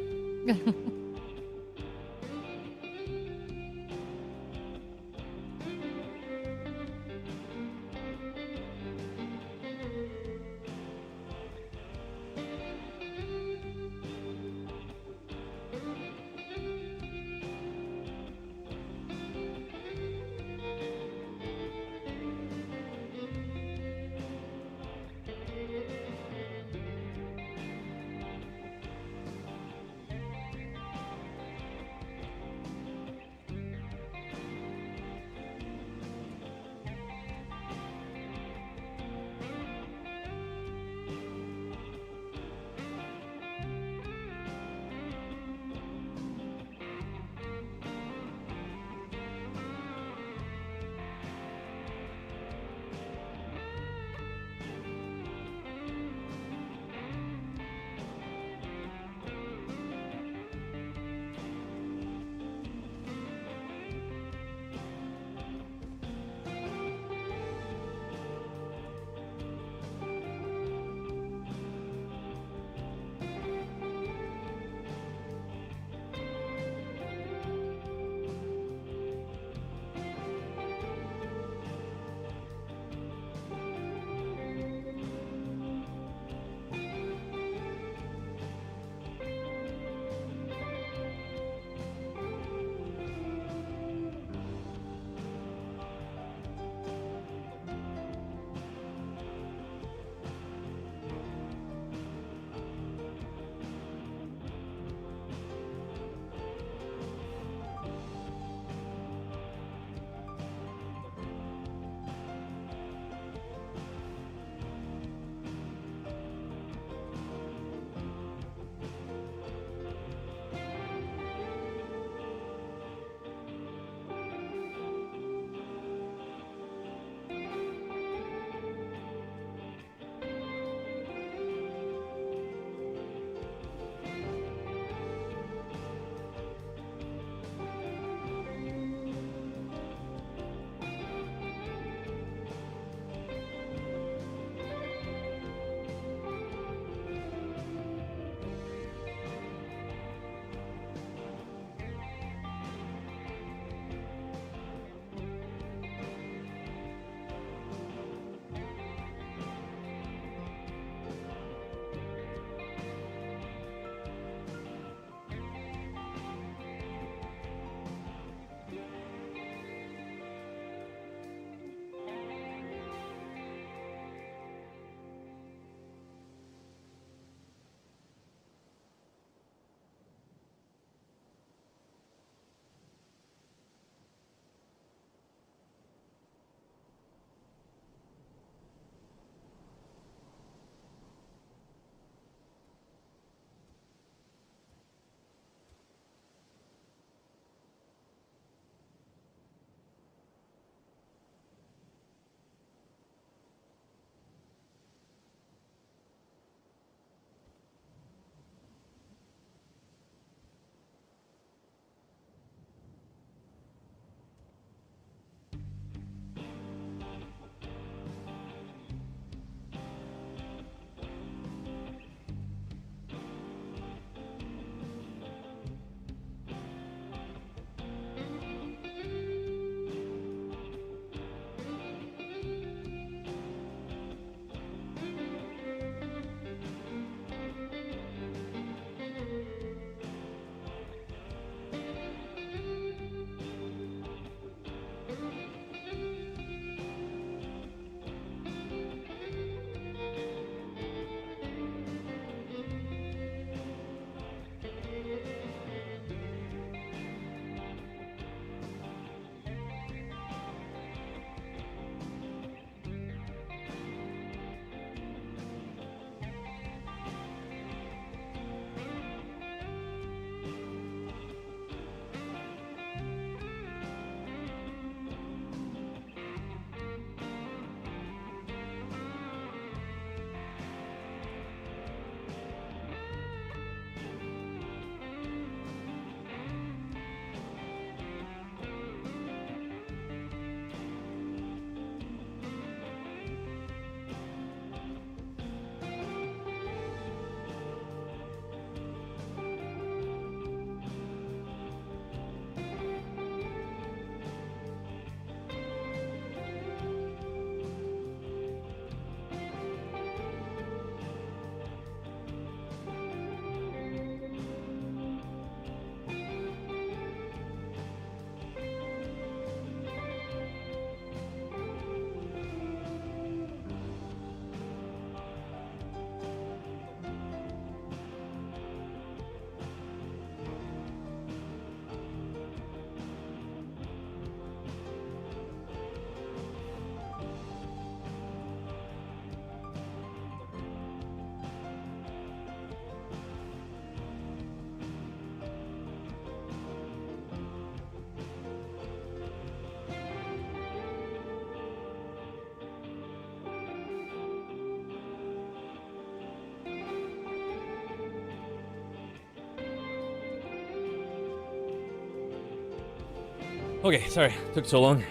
Okay, sorry. Took so long.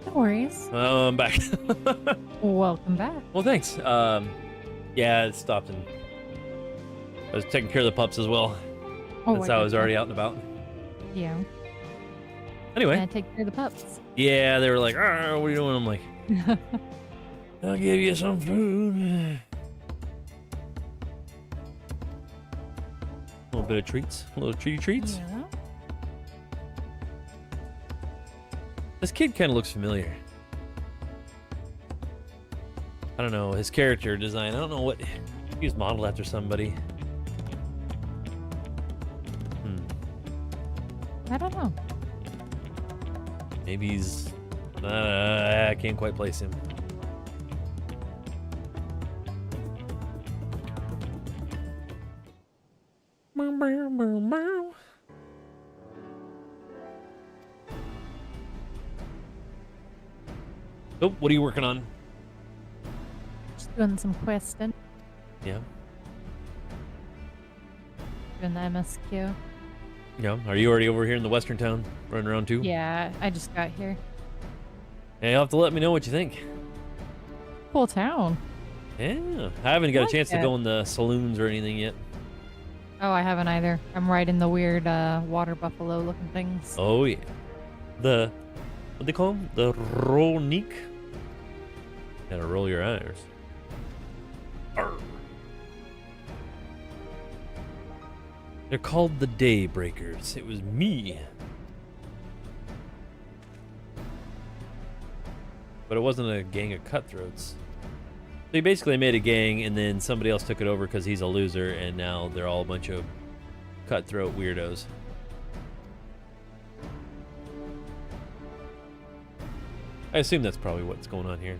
No worries. I'm back. Welcome back. Well, thanks. Yeah, it stopped and I was taking care of the pups as well. Oh, That's how I was already out and about. Yeah. Anyway. Gonna take care of the pups. Yeah, they were like, "Ah, what are you doing?" I'm like, I'll give you some food. A little bit of treats. A little treaty treats. Yeah. This kid kind of looks familiar. I don't know, his character design. I don't know what... He was modeled after somebody. I don't know. Maybe he's... I can't quite place him. Oh, what are you working on? Just doing some questing. Yeah. Doing the MSQ. Yeah. Are you already over here in the western town, running around too? Yeah, I just got here. Hey, you'll have to let me know what you think. Cool town. Yeah. I haven't got a like chance to it. go in the saloons or anything yet. Oh, I haven't either. I'm riding the weird water buffalo looking things. Oh, yeah. The... What they call them? The Rolnik? Gotta roll your eyes. Arr. They're called the Daybreakers. It was me. But it wasn't a gang of cutthroats. They basically made a gang and then somebody else took it over because he's a loser and now they're all a bunch of cutthroat weirdos. I assume that's probably what's going on here.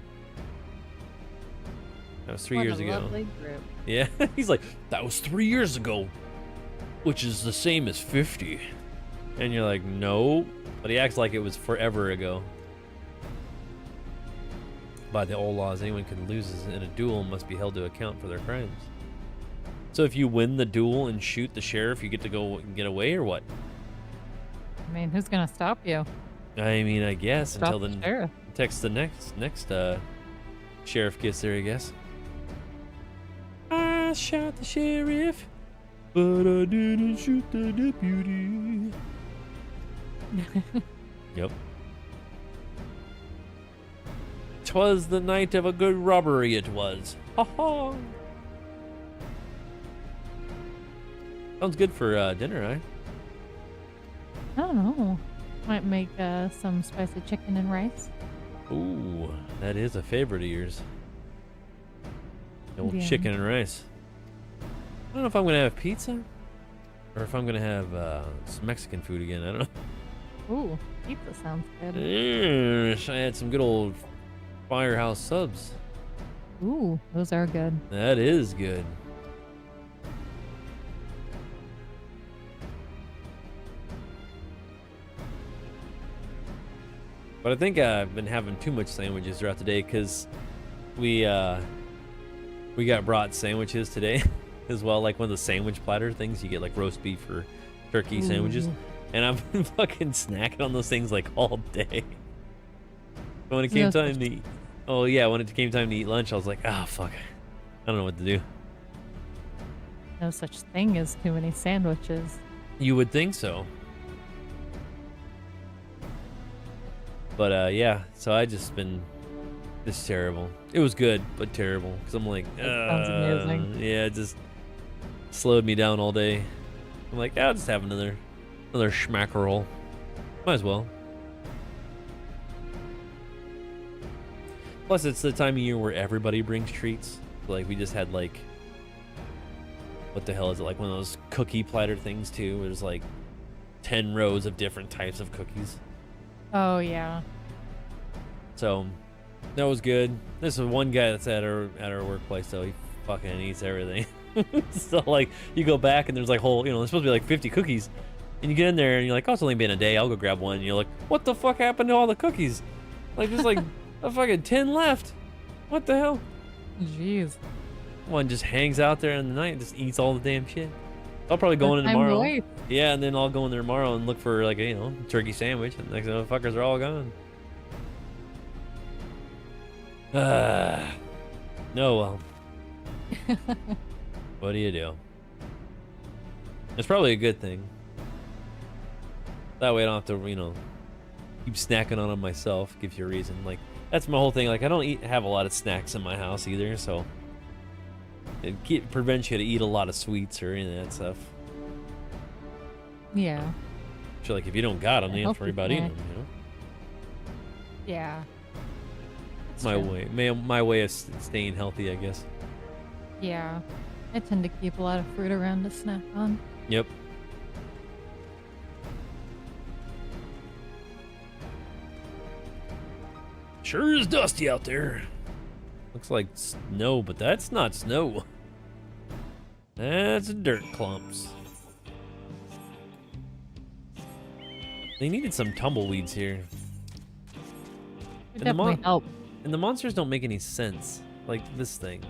That was 3 What years a ago. lovely group. Yeah, he's like, that was 3 years ago, which is the same as 50. And you're like, no. But he acts like it was forever ago. By the old laws, anyone who loses in a duel must be held to account for their crimes. So if you win the duel and shoot the sheriff, you get to go and get away, or what? I mean, who's gonna stop you? I mean, I guess Stop until the the sheriff. text the next sheriff gets there, I guess. I shot the sheriff, but I didn't shoot the deputy. Yep. 'Twas the night of a good robbery, it was. Ha ha. Sounds good for dinner, eh? I don't know. Might make some spicy chicken and rice. Ooh, that is a favorite of yours. The old Yeah. chicken and rice. I don't know if I'm gonna have pizza or if I'm gonna have some Mexican food again. I don't know. Ooh, pizza sounds good. I had some good old Firehouse subs. Ooh, those are good. That is good. But I think I've been having too much sandwiches throughout the day because we got brought sandwiches today as well, like one of the sandwich platter things. You get like roast beef or turkey sandwiches, Ooh. and I've been fucking snacking on those things like all day. When it came No time such- to eat, oh yeah, when it came time to eat lunch, I was like, ah, fuck, I don't know what to do. No such thing as too many sandwiches. You would think so. But yeah, so I just been this terrible. It was good, but terrible because I'm like, sounds amazing. yeah, it just slowed me down all day. I'm like, I'll just have another schmackerel. Might as well. Plus, it's the time of year where everybody brings treats. Like we just had like, what the hell is it? Like one of those cookie platter things too. Where there's like 10 rows of different types of cookies. Oh yeah. So that was good. This is one guy that's at our workplace, so he fucking eats everything. So like you go back and there's like whole, there's supposed to be like 50 cookies, and you get in there and you're like, oh, it's only been a day. I'll go grab one. And you're like, what the fuck happened to all the cookies? Like there's like a fucking 10 left. What the hell? Jeez. One just hangs out there in the night and just eats all the damn shit. I'll probably go in I'm tomorrow. away. Yeah, and then I'll go in there tomorrow and look for like a turkey sandwich, and the next motherfuckers are all gone. No, well. What do you do? It's probably a good thing. That way I don't have to, keep snacking on them myself. Gives you a reason. Like, that's my whole thing. Like, I don't have a lot of snacks in my house either, so it prevents you to eat a lot of sweets or any of that stuff. Yeah. So, like, if you don't got them, you don't have to worry about eating them, Yeah. That's My true. my way of staying healthy, I guess. Yeah. I tend to keep a lot of fruit around to snack on. Yep. Sure is dusty out there. Looks like snow, but that's not snow. That's dirt clumps. They needed some tumbleweeds here. It definitely help. And the monsters don't make any sense. Like this thing.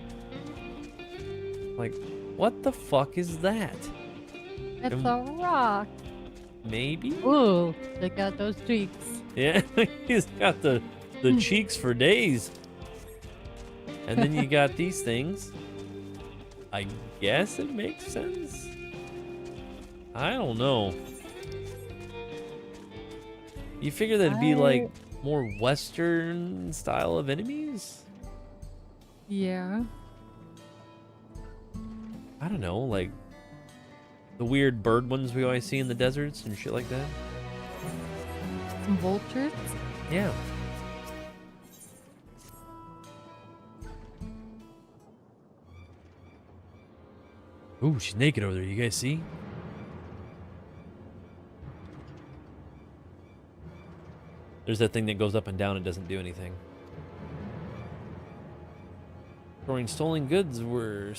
Like, what the fuck is that? It's a rock. Maybe? Ooh, they got those cheeks. Yeah, he's got the cheeks for days. And then you got these things. I guess it makes sense. I don't know. You figure that'd be like more Western style of enemies? Yeah. I don't know, like the weird bird ones we always see in the deserts and shit like that. Some vultures. Yeah. Ooh, she's naked over there. You guys see? There's that thing that goes up and down and doesn't do anything. Storing stolen goods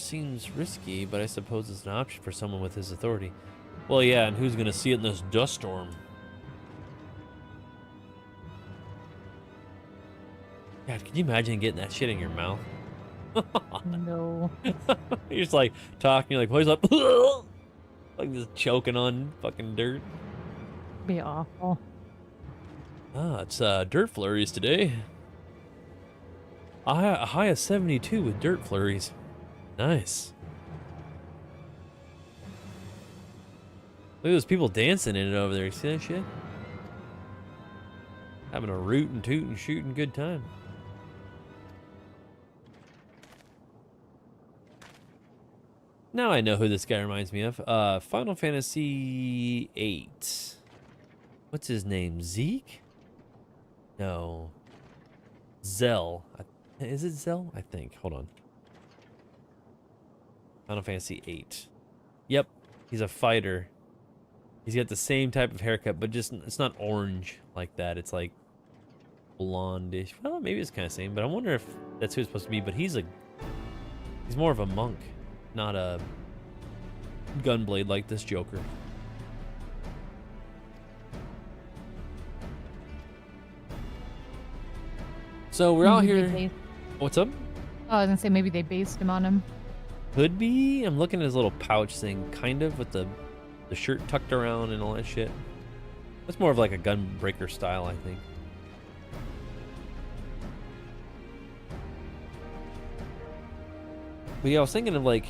seems risky, but I suppose it's an option for someone with his authority. Well, yeah, and who's gonna see it in this dust storm? God, can you imagine getting that shit in your mouth? No. You're just like talking, you're like, what is up? Like just choking on fucking dirt. Be awful. Ah, it's dirt flurries today. A high of 72 with dirt flurries. Nice. Look at those people dancing in it over there. You see that shit? Having a root and toot and shooting good time. Now I know who this guy reminds me of. Final Fantasy VIII. What's his name? Zeke? No. Zell. Is it Zell? I think. Hold on. Final Fantasy VIII. Yep. He's a fighter. He's got the same type of haircut, but just it's not orange like that. It's like blondish. Well, maybe it's kind of same, but I wonder if that's who it's supposed to be. But he's more of a monk, not a gunblade like this Joker. So we're out here. What's up? Oh, I was gonna say maybe they based him on him. Could be. I'm looking at his little pouch thing, kind of, with the shirt tucked around and all that shit. That's more of like a gunbreaker style, I think. But yeah, I was thinking of like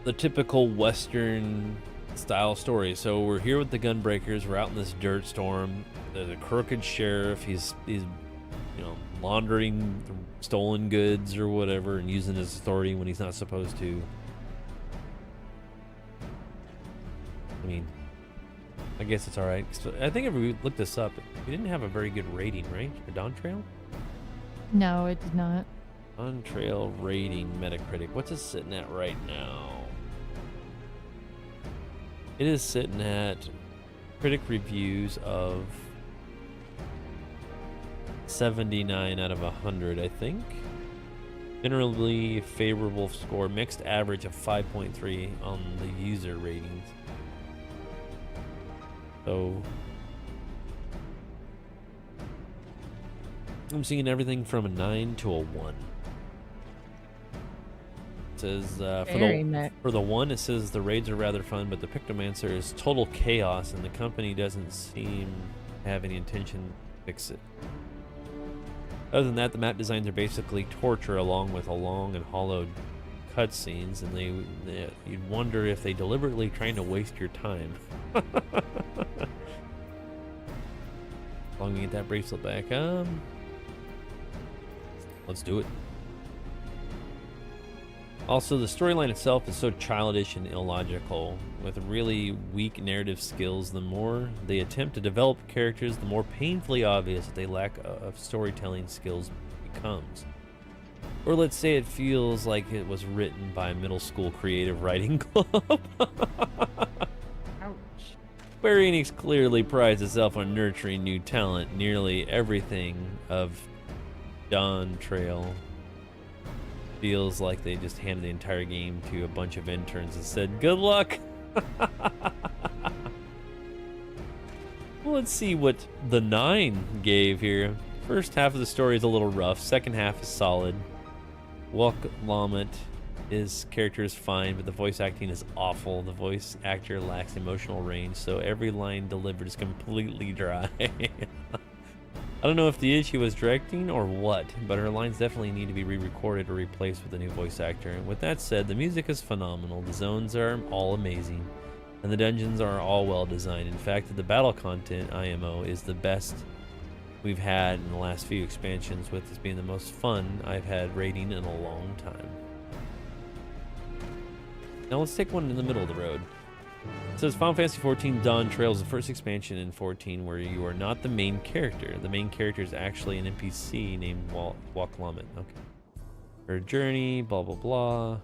the typical Western style story. So we're here with the gunbreakers. We're out in this dirt storm. There's a crooked sheriff. He's laundering stolen goods or whatever and using his authority when he's not supposed to. I mean, I guess it's all right. So I think if we looked this up, we didn't have a very good rating, right? For Dawntrail? No, it did not. Dawntrail rating Metacritic. What's it sitting at right now? It is sitting at critic reviews of 79 out of 100, I think. Generally favorable score, mixed average of 5.3 on the user ratings. So I'm seeing everything from a 9 to a 1. It says Very mixed. for the one, it says the raids are rather fun, but the Pictomancer is total chaos, and the company doesn't seem to have any intention to fix it. Other than that, the map designs are basically torture, along with a long and hollowed cutscenes, and you'd wonder if they deliberately trying to waste your time. Long to get that bracelet back. Let's do it. Also, the storyline itself is so childish and illogical, with really weak narrative skills. The more they attempt to develop characters, the more painfully obvious that they lack of storytelling skills becomes. Or let's say it feels like it was written by a middle school creative writing club. Ouch. Square Enix clearly prides itself on nurturing new talent. Nearly everything of Dawntrail feels like they just handed the entire game to a bunch of interns and said, good luck. Well, let's see what the 9 gave here. First half of the story is a little rough. Second half is solid. Walk Lamet, his character is fine, but the voice acting is awful. The voice actor lacks emotional range, so every line delivered is completely dry. I don't know if the issue was directing or what, but her lines definitely need to be re-recorded or replaced with a new voice actor. And with that said, the music is phenomenal, the zones are all amazing, and the dungeons are all well designed. In fact, the battle content IMO is the best we've had in the last few expansions, with this being the most fun I've had raiding in a long time. Now let's take one in the middle of the road. It says Final Fantasy XIV Dawntrail is the first expansion in 14 where you are not the main character. The main character is actually an NPC named Walk Lamet. Okay. Her journey, blah blah blah.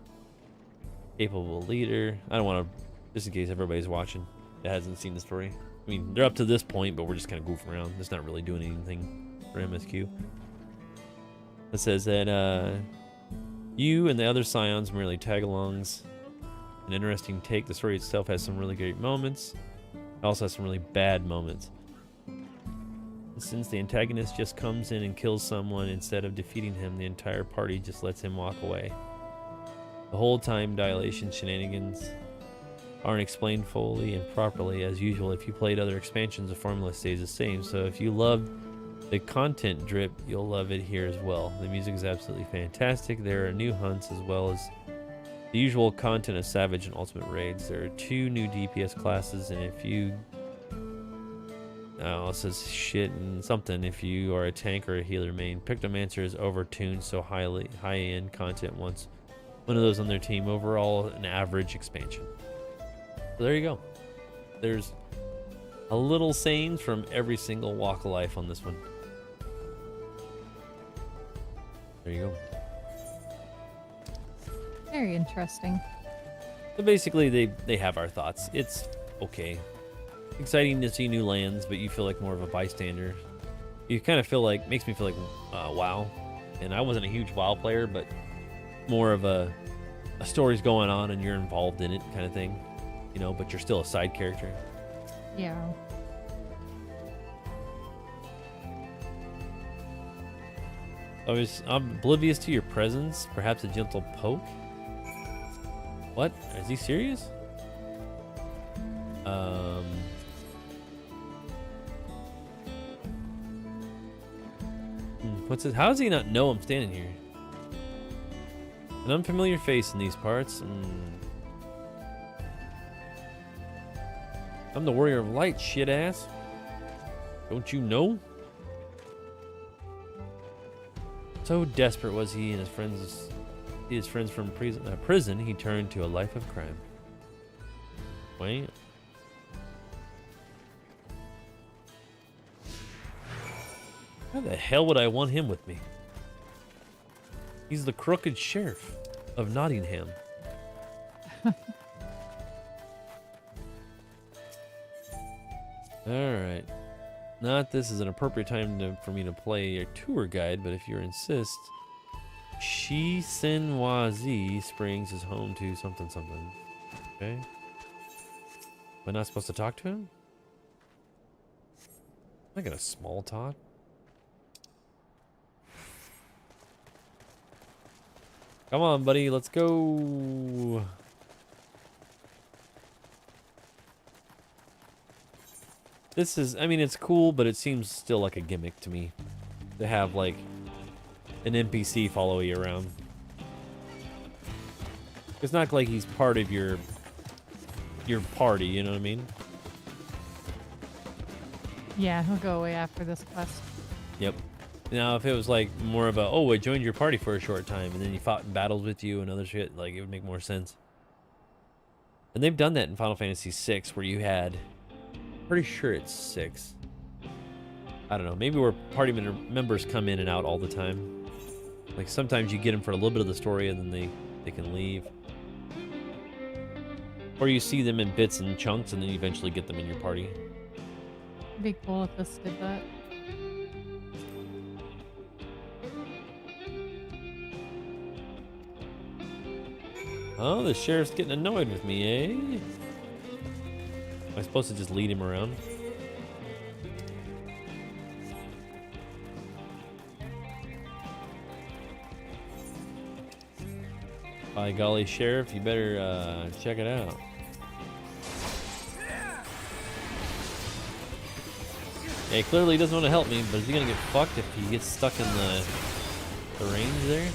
Capable leader. I don't want to, just in case everybody's watching that hasn't seen the story. I mean, they're up to this point, but we're just kind of goofing around. It's not really doing anything for MSQ. It says that you and the other Scions merely tag-alongs. An interesting take. The story itself has some really great moments. It also has some really bad moments. Since the antagonist just comes in and kills someone instead of defeating him, the entire party just lets him walk away. The whole time dilation shenanigans aren't explained fully and properly. As usual, if you played other expansions, the formula stays the same. So if you loved the content drip, you'll love it here as well. The music is absolutely fantastic. There are new hunts as well as the usual content of Savage and Ultimate Raids. There are 2 new DPS classes, and if you... Oh, it says shit and something. If you are a tank or a healer main, Pictomancer is overtuned, so high-end content wants one of those on their team. Overall, an average expansion. So there you go. There's a little sayings from every single walk of life on this one. There you go. Very interesting. So basically, they have our thoughts. It's okay. Exciting to see new lands, but you feel like more of a bystander. You kind of feel like, makes me feel like WoW. And I wasn't a huge WoW player, but more of a story's going on and you're involved in it kind of thing. You know, but you're still a side character. Yeah. I'm oblivious to your presence, perhaps a gentle poke. What? Is he serious? What's it? How does he not know I'm standing here? An unfamiliar face in these parts. I'm the warrior of light, shit ass. Don't you know? So desperate was he and his friends from prison, he turned to a life of crime. Wait. How the hell would I want him with me? He's the crooked sheriff of Nottingham. Alright. Not this is an appropriate time for me to play a tour guide, but if you insist, Shisenwazi Springs is home to something something. Okay. Am I not supposed to talk to him? Am I gonna small talk? Come on, buddy. Let's go. This is, I mean, it's cool, but it seems still like a gimmick to me. To have, like, an NPC follow you around. It's not like he's part of your party, you know what I mean? Yeah, he'll go away after this quest. Yep. Now, if it was like more of a, oh, I joined your party for a short time, and then he fought in battles with you and other shit, like, it would make more sense. And they've done that in Final Fantasy VI, where you had, pretty sure it's 6. I don't know, maybe where party members come in and out all the time. Like, sometimes you get them for a little bit of the story, and then they can leave. Or you see them in bits and chunks, and then you eventually get them in your party. It'd be cool if this did that. Oh, the sheriff's getting annoyed with me, eh? Am I supposed to just lead him around? By golly, Sheriff, you better check it out. Yeah, he clearly doesn't want to help me, but is he gonna get fucked if he gets stuck in the range there?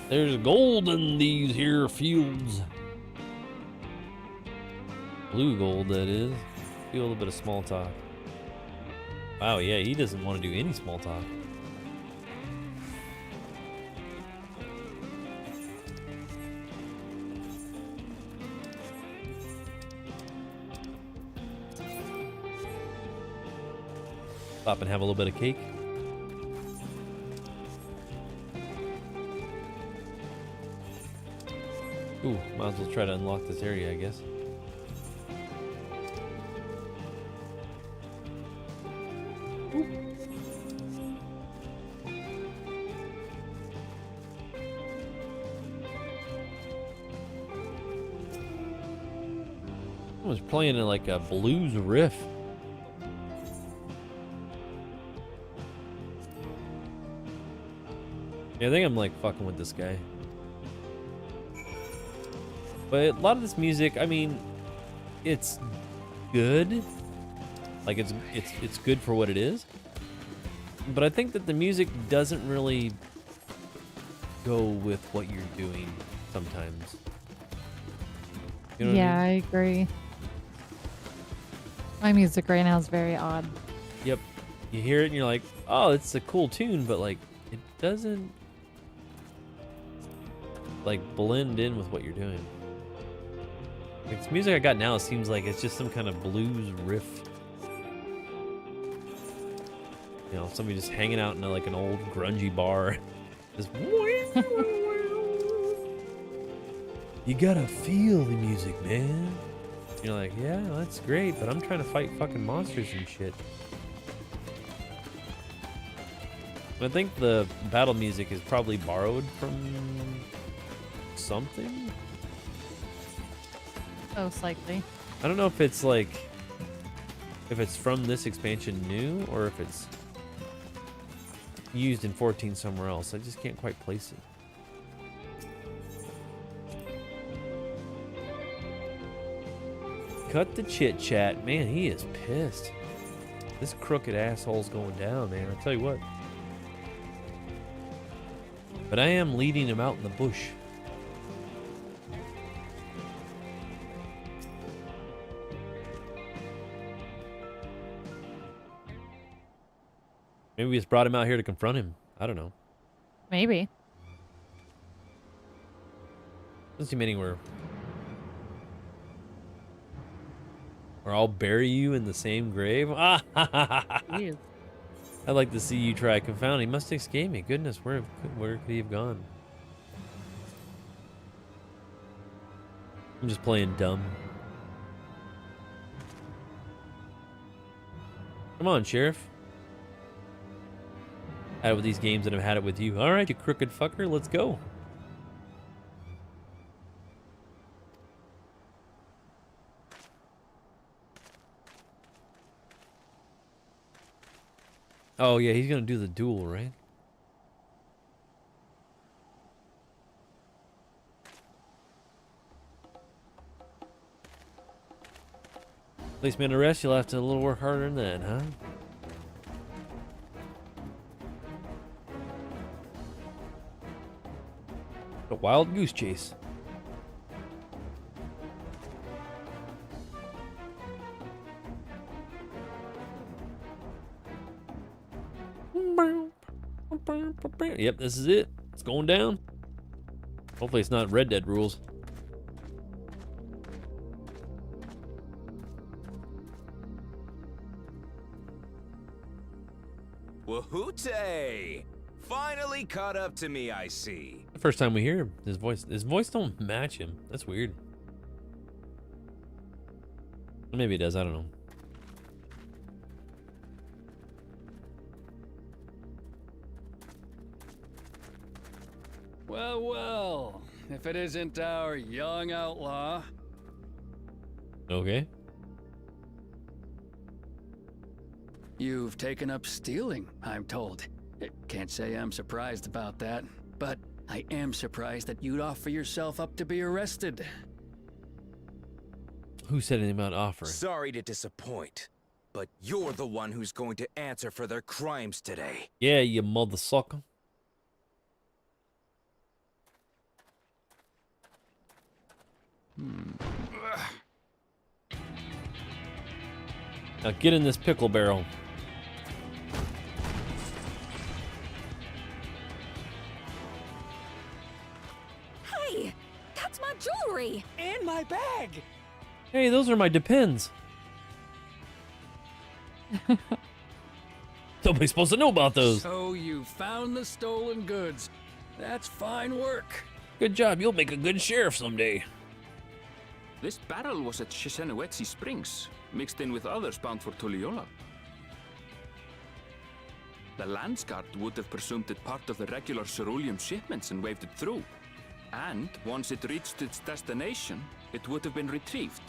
There's gold in these here fields. Blue gold, that is. Do a little bit of small talk. Wow, yeah, he doesn't want to do any small talk. Stop and have a little bit of cake. Ooh, might as well try to unlock this area, I guess. I was playing in like a blues riff. Yeah, I think I'm like fucking with this guy. But a lot of this music, I mean, it's good. Like it's good for what it is. But I think that the music doesn't really go with what you're doing sometimes. You know what Yeah, I mean? I agree. My music right now is very odd. Yep. You hear it and you're like, oh, it's a cool tune, but like it doesn't like blend in with what you're doing. Like, this music I got now seems like it's just some kind of blues riff. You know, somebody just hanging out in like an old grungy bar. Just you gotta feel the music, man. You're like, yeah, that's great, but I'm trying to fight fucking monsters and shit. I think the battle music is probably borrowed from something. Most likely. I don't know if it's like, if it's from this expansion new, or if it's used in 14 somewhere else. I just can't quite place it. Cut the chit chat. Man, he is pissed. This crooked asshole's going down, man. I'll tell you what. But I am leading him out in the bush. Maybe we just brought him out here to confront him. I don't know. Maybe. Doesn't seem anywhere. Or I'll bury you in the same grave. Ah, Jeez. I'd like to see you try. Confound. He must have escaped me. Goodness, where could he have gone? I'm just playing dumb. Come on, Sheriff. Had it with these games and I've had it with you. All right, you crooked fucker, let's go. Oh yeah, he's gonna do the duel, right? Place me under arrest, you'll have to a little work harder than that, huh? A wild goose chase. Yep, this is it. It's going down. Hopefully it's not Red Dead rules. Wahoote! Finally caught up to me, I see. The first time we hear him, his voice don't match him. That's weird. Maybe it does, I don't know. Well, well, if it isn't our young outlaw. Okay. You've taken up stealing, I'm told. Can't say I'm surprised about that, but I am surprised that you'd offer yourself up to be arrested. Who said anything about offering? Sorry to disappoint, but you're the one who's going to answer for their crimes today. Yeah, you mother sucker. Now get in this pickle barrel. Hey, that's my jewelry! And my bag! Hey, those are my Depends. Nobody's supposed to know about those. So you found the stolen goods. That's fine work. Good job. You'll make a good sheriff someday. This barrel was at Shishenawetsi Springs, mixed in with others bound for Tuliyola. The Landsguard would have presumed it part of the regular ceruleum shipments and waved it through. And once it reached its destination, it would have been retrieved,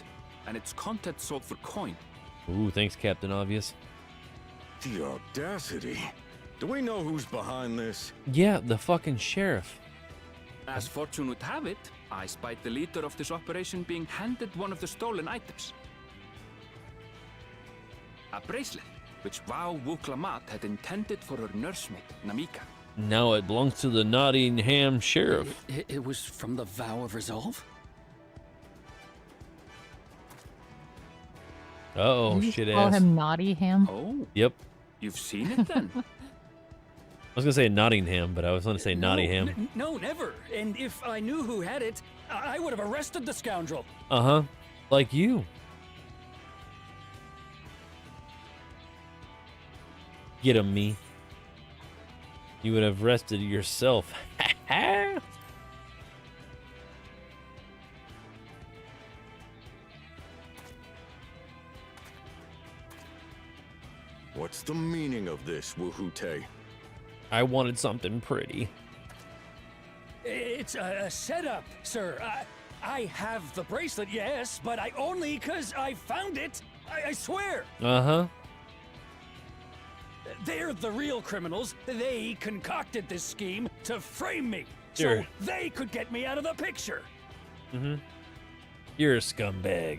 and its contents sold for coin. Ooh, thanks, Captain Obvious. The audacity. Do we know who's behind this? Yeah, the fucking sheriff. As fortune would have it, I spied the leader of this operation being handed one of the stolen items. A bracelet, which Vau Wuklamat had intended for her nursemaid, Namika. Now it belongs to the Nottingham sheriff. It was from the Vow of Resolve? Uh-oh, You shit call ass. him Naughty Ham. Oh, Yep. you've seen it then? I was gonna say Nottingham, but I was gonna say Nottingham. No, never. And if I knew who had it, I would have arrested the scoundrel. Uh-huh. Like you. Get him, me. You would have arrested yourself. What's the meaning of this, Wahoote? I wanted something pretty. It's a setup, sir. I have the bracelet, yes, but I only because I found it. I swear. Uh-huh. They're the real criminals. They concocted this scheme to frame me. Sure. So they could get me out of the picture. Mm-hmm. You're a scumbag.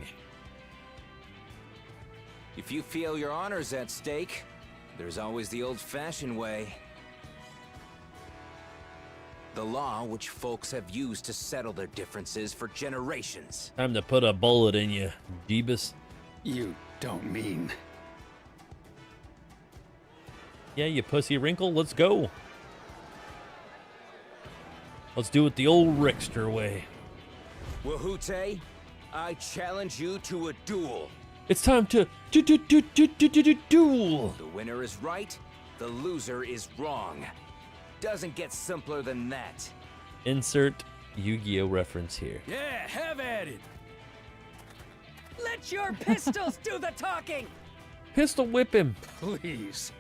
If you feel your honor's at stake, there's always the old-fashioned way. The law which folks have used to settle their differences for generations. Time to put a bullet in you, Jeebus. You don't mean... Yeah, you pussy wrinkle, let's go. Let's do it the old Rickster way. Wahoote, I challenge you to a duel. It's time to duel. The winner is right, the loser is wrong. Doesn't get simpler than that. Insert Yu-Gi-Oh reference here. Yeah, have at it. Let your pistols do the talking. Pistol whip him. Please.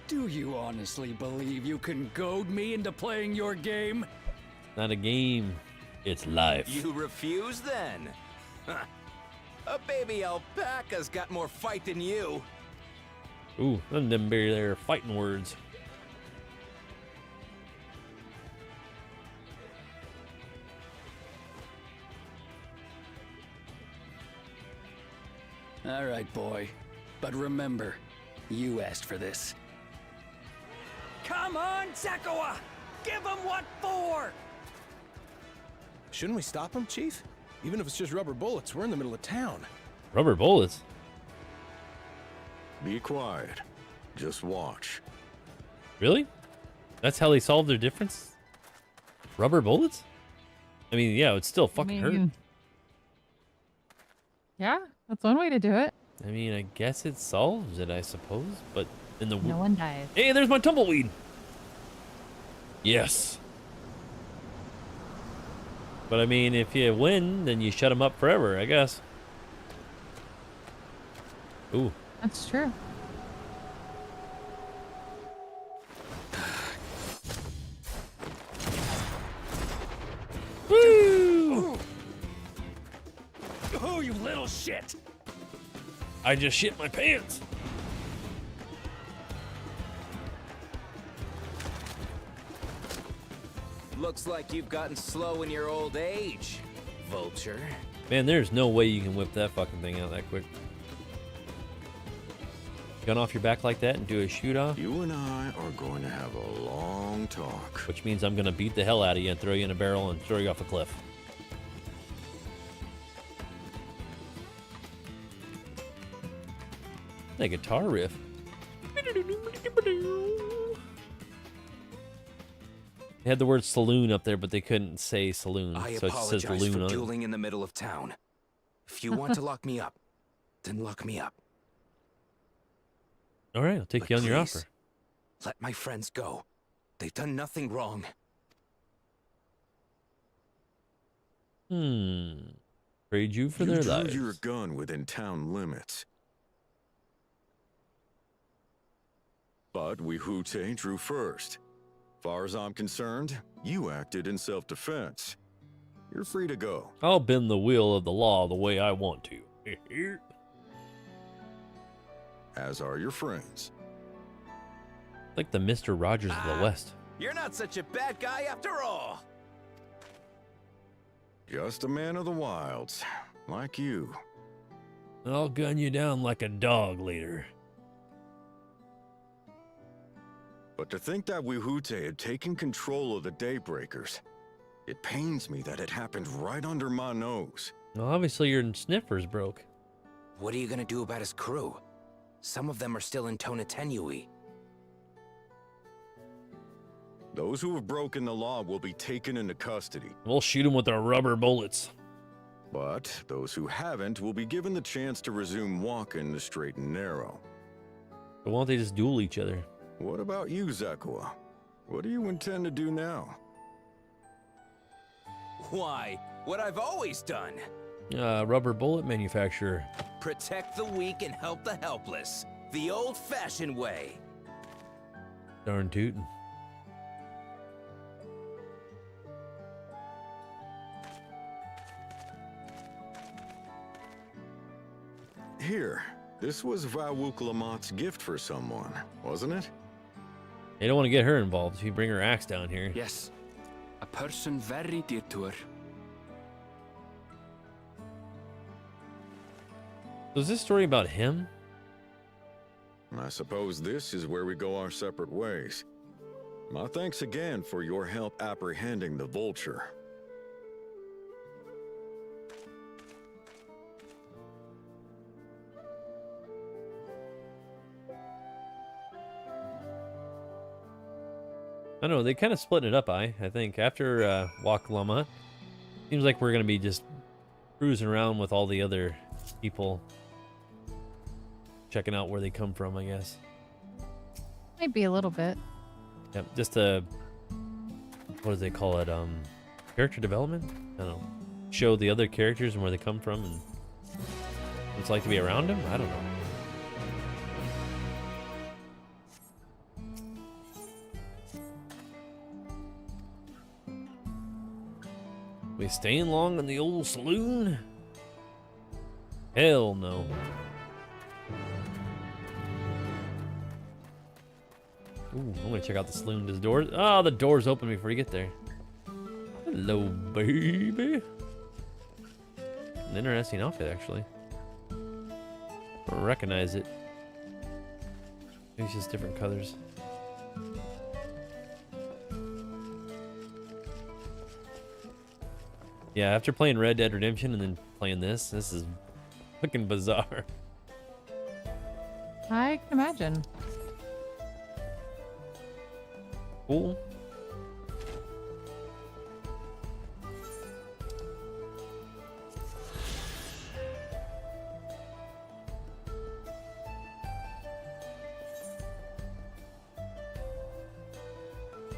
Do you honestly believe you can goad me into playing your game? Not a game, it's life. You refuse then? Huh. A baby alpaca's got more fight than you. Ooh, none of them be there fighting words. All right, boy. But remember, you asked for this. Come on, Zakawa! Give him what for! Shouldn't we stop him, Chief? Even if it's just rubber bullets, we're in the middle of town. Rubber bullets? Be quiet. Just watch. Really? That's how they solved their difference? Rubber bullets? I mean, yeah, it would still fucking hurt. Yeah, that's one way to do it. I mean, I guess it solves it, I suppose, but in the... No one dies. Hey, there's my tumbleweed! Yes. But I mean, if you win, then you shut them up forever, I guess. Ooh. That's true. Woo! Oh, you little shit! I just shit my pants. Looks like you've gotten slow in your old age, vulture. Man, there's no way you can whip that fucking thing out that quick. Gun off your back like that and do a shoot off, You and I are going to have a long talk. which means I'm gonna beat the hell out of you and throw you in a barrel and throw you off a cliff. That guitar riff. They had the word saloon up there, but they couldn't say saloon, I so it just says apologize loon for on it. dueling in the middle of town. If you want to lock me up, then lock me up. All right, I'll take But you on your please, offer. let my friends go. They've done nothing wrong. Trade you for You their drew lives. your gun within town limits. But Wihute drew first. Far as I'm concerned, you acted in self-defense. You're free to go. I'll bend the wheel of the law the way I want to. As are your friends. Like the Mr. Rogers of the West. You're not such a bad guy after all. Just a man of the wilds, like you. I'll gun you down like a dog later. But to think that Wihute had taken control of the Daybreakers, it pains me that it happened right under my nose. Well, obviously your sniffer's broke. What are you gonna do about his crew? Some of them are still in Tonatenui. Those who have broken the law will be taken into custody. We'll shoot him with our rubber bullets. But those who haven't will be given the chance to resume walking the straight and narrow. But why don't they just duel each other? What about you, Zakawa? What do you intend to do now? Why? What I've always done. Rubber bullet manufacturer. Protect the weak and help the helpless. The old-fashioned way. Darn tootin'. Here, this was Vawuk Lamot's gift for someone, wasn't it? They don't want to get her involved if you bring her axe down here. Yes, a person very dear to her. So is this story about him? I suppose this is where we go our separate ways. My thanks again for your help apprehending the vulture. I don't know, they kind of split it up, I think. After Wak Lama, seems like we're going to be just cruising around with all the other people. Checking out where they come from, I guess. Might be a little bit. Yep, just to, what do they call it? Character development? I don't know. Show the other characters and where they come from and what it's like to be around them? I don't know. We staying long in the old saloon? Hell no. Ooh, I'm gonna check out the saloon. Does doors? Oh, the door's open before you get there. Hello, baby. An interesting outfit, actually. I don't recognize it. Maybe it's just different colors. Yeah, after playing Red Dead Redemption and then playing this is fucking bizarre. I can imagine. Cool.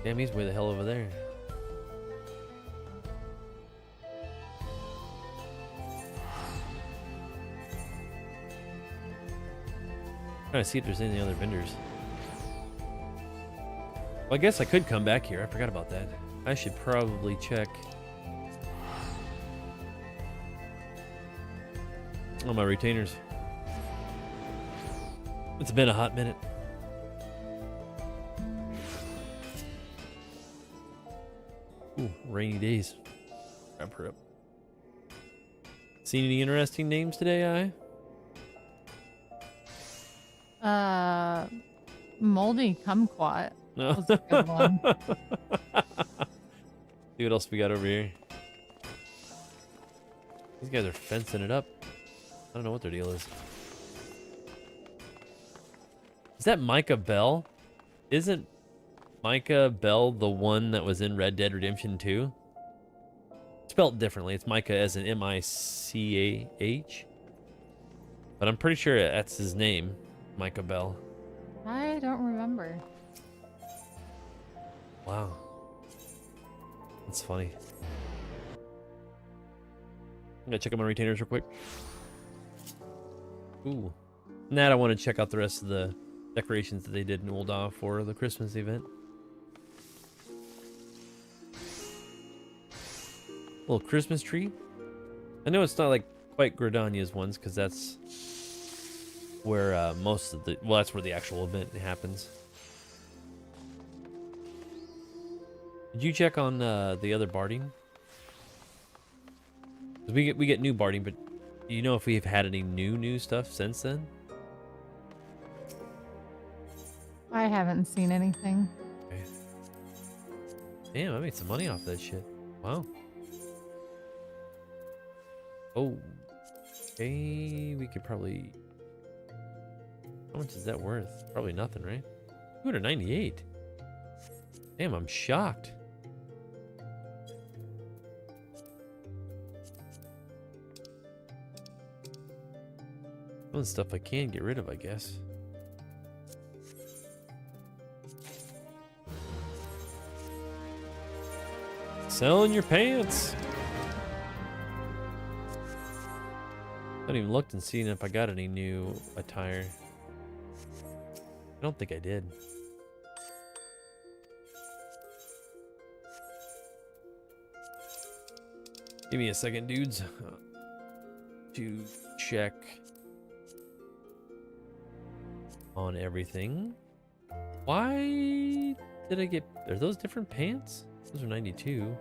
Damn, he's way the hell over there. Trying to see if there's any other vendors. Well, I guess I could come back here. I forgot about that. I should probably check. Oh, my retainers. It's been a hot minute. Ooh, rainy days. Grab her up. Seen any interesting names today, Moldy kumquat. No. Was a good one. See what else we got over here. These guys are fencing it up. I don't know what their deal is. Is that Micah Bell? Isn't Micah Bell the one that was in Red Dead Redemption 2? Spelled differently. It's Micah as in M-I-C-A-H. But I'm pretty sure that's his name, Micah Bell. I don't remember. Wow. That's funny. I'm gonna check out my retainers real quick. Ooh. Now I want to check out the rest of the decorations that they did in Ul'dah for the Christmas event. Little Christmas tree. I know it's not like quite Gridania's ones because that's where most of the, well, that's where the actual event happens. Did you check on the other barding? 'Cause we get new barding, but do you know if we've had any new stuff since then? I haven't seen anything. Okay. Damn, I made some money off that shit. Wow. Oh. Okay, we could probably... How much is that worth? Probably nothing, right? 298. Damn, I'm shocked. Some stuff I can get rid of, I guess. Selling your pants. I haven't even looked and seen if I got any new attire. I don't think I did. Give me a second, dudes, to check on everything. Why did I get... Are those different pants? Those are 92.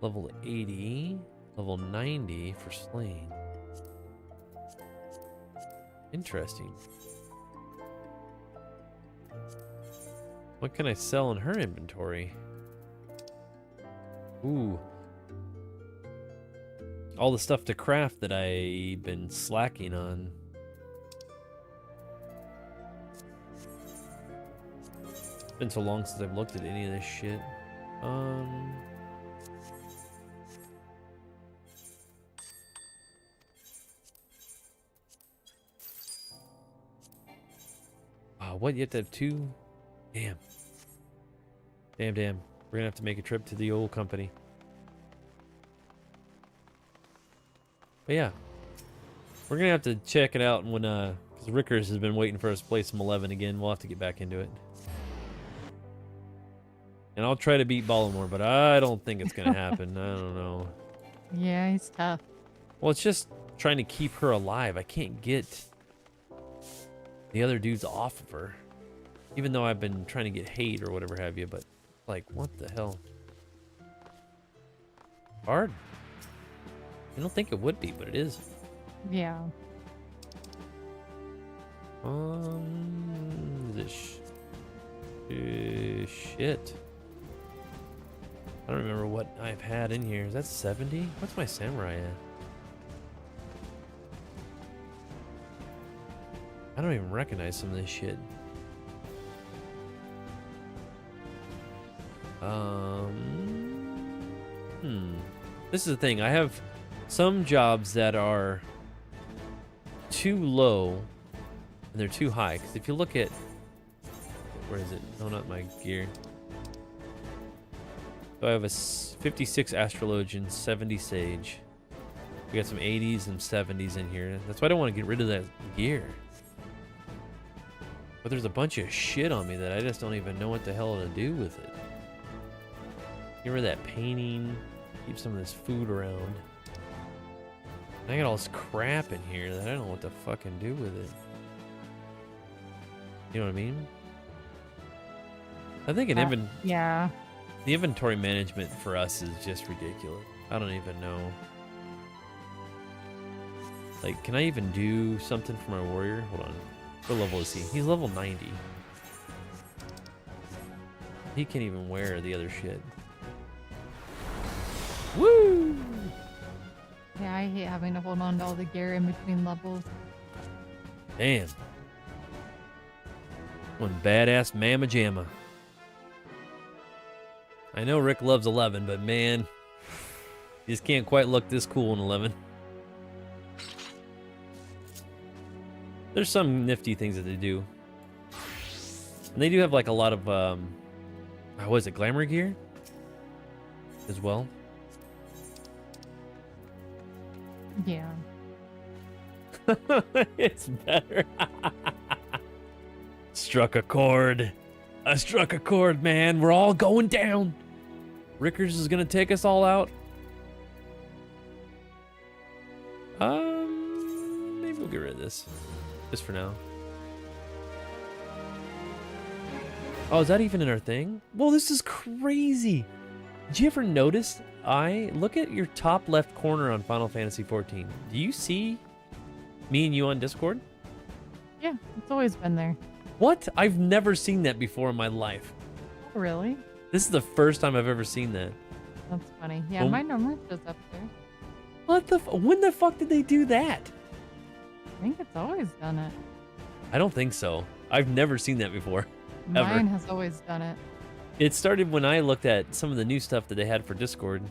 Level 80. Level 90 for slaying. Interesting. What can I sell in her inventory? Ooh. All the stuff to craft that I've been slacking on. It's been so long since I've looked at any of this shit. What? You have to have two? Damn. Damn. We're gonna have to make a trip to the old company. But yeah. We're gonna have to check it out when, because Rickers has been waiting for us to play some 11 again. We'll have to get back into it. And I'll try to beat Baltimore, but I don't think it's gonna happen. I don't know. Yeah, he's tough. Well, it's just trying to keep her alive. I can't get the other dudes off of her. Even though I've been trying to get hate or whatever have you, but like, what the hell? Hard. I don't think it would be, but it is. Yeah. This shit. I don't remember what I've had in here. Is that 70? What's my samurai at? I don't even recognize some of this shit. This is the thing. I have some jobs that are too low and they're too high. Because if you look at, where is it? No, not my gear. So I have a 56 Astrologian, 70 Sage. We got some 80s and 70s in here. That's why I don't want to get rid of that gear. But there's a bunch of shit on me that I just don't even know what the hell to do with it. Get rid of that painting. Keep some of this food around. And I got all this crap in here that I don't know what to fucking do with it. You know what I mean? I think yeah. The inventory management for us is just ridiculous. I don't even know. Like, can I even do something for my warrior? Hold on. What level is he? He's level 90. He can't even wear the other shit. Woo! Yeah, I hate having to hold on to all the gear in between levels. Damn. One badass mamma jamma. I know Rick loves 11, but man, you just can't quite look this cool in 11. There's some nifty things that they do. And they do have like a lot of, what is it, glamour gear? As well. Yeah. It's better. Struck a chord. I struck a chord, man. We're all going down. Rickers is gonna take us all out. Maybe we'll get rid of this. Just for now. Oh, is that even in our thing? Well, this is crazy. Did you ever notice? Look at your top left corner on Final Fantasy XIV. Do you see me and you on Discord? Yeah, it's always been there. What? I've never seen that before in my life. Really? This is the first time I've ever seen that. That's funny. Yeah, Well, mine normally shows up there. What the? When the fuck did they do that? I think it's always done it. I don't think so. I've never seen that before. Ever. Mine has always done it. It started when I looked at some of the new stuff that they had for Discord.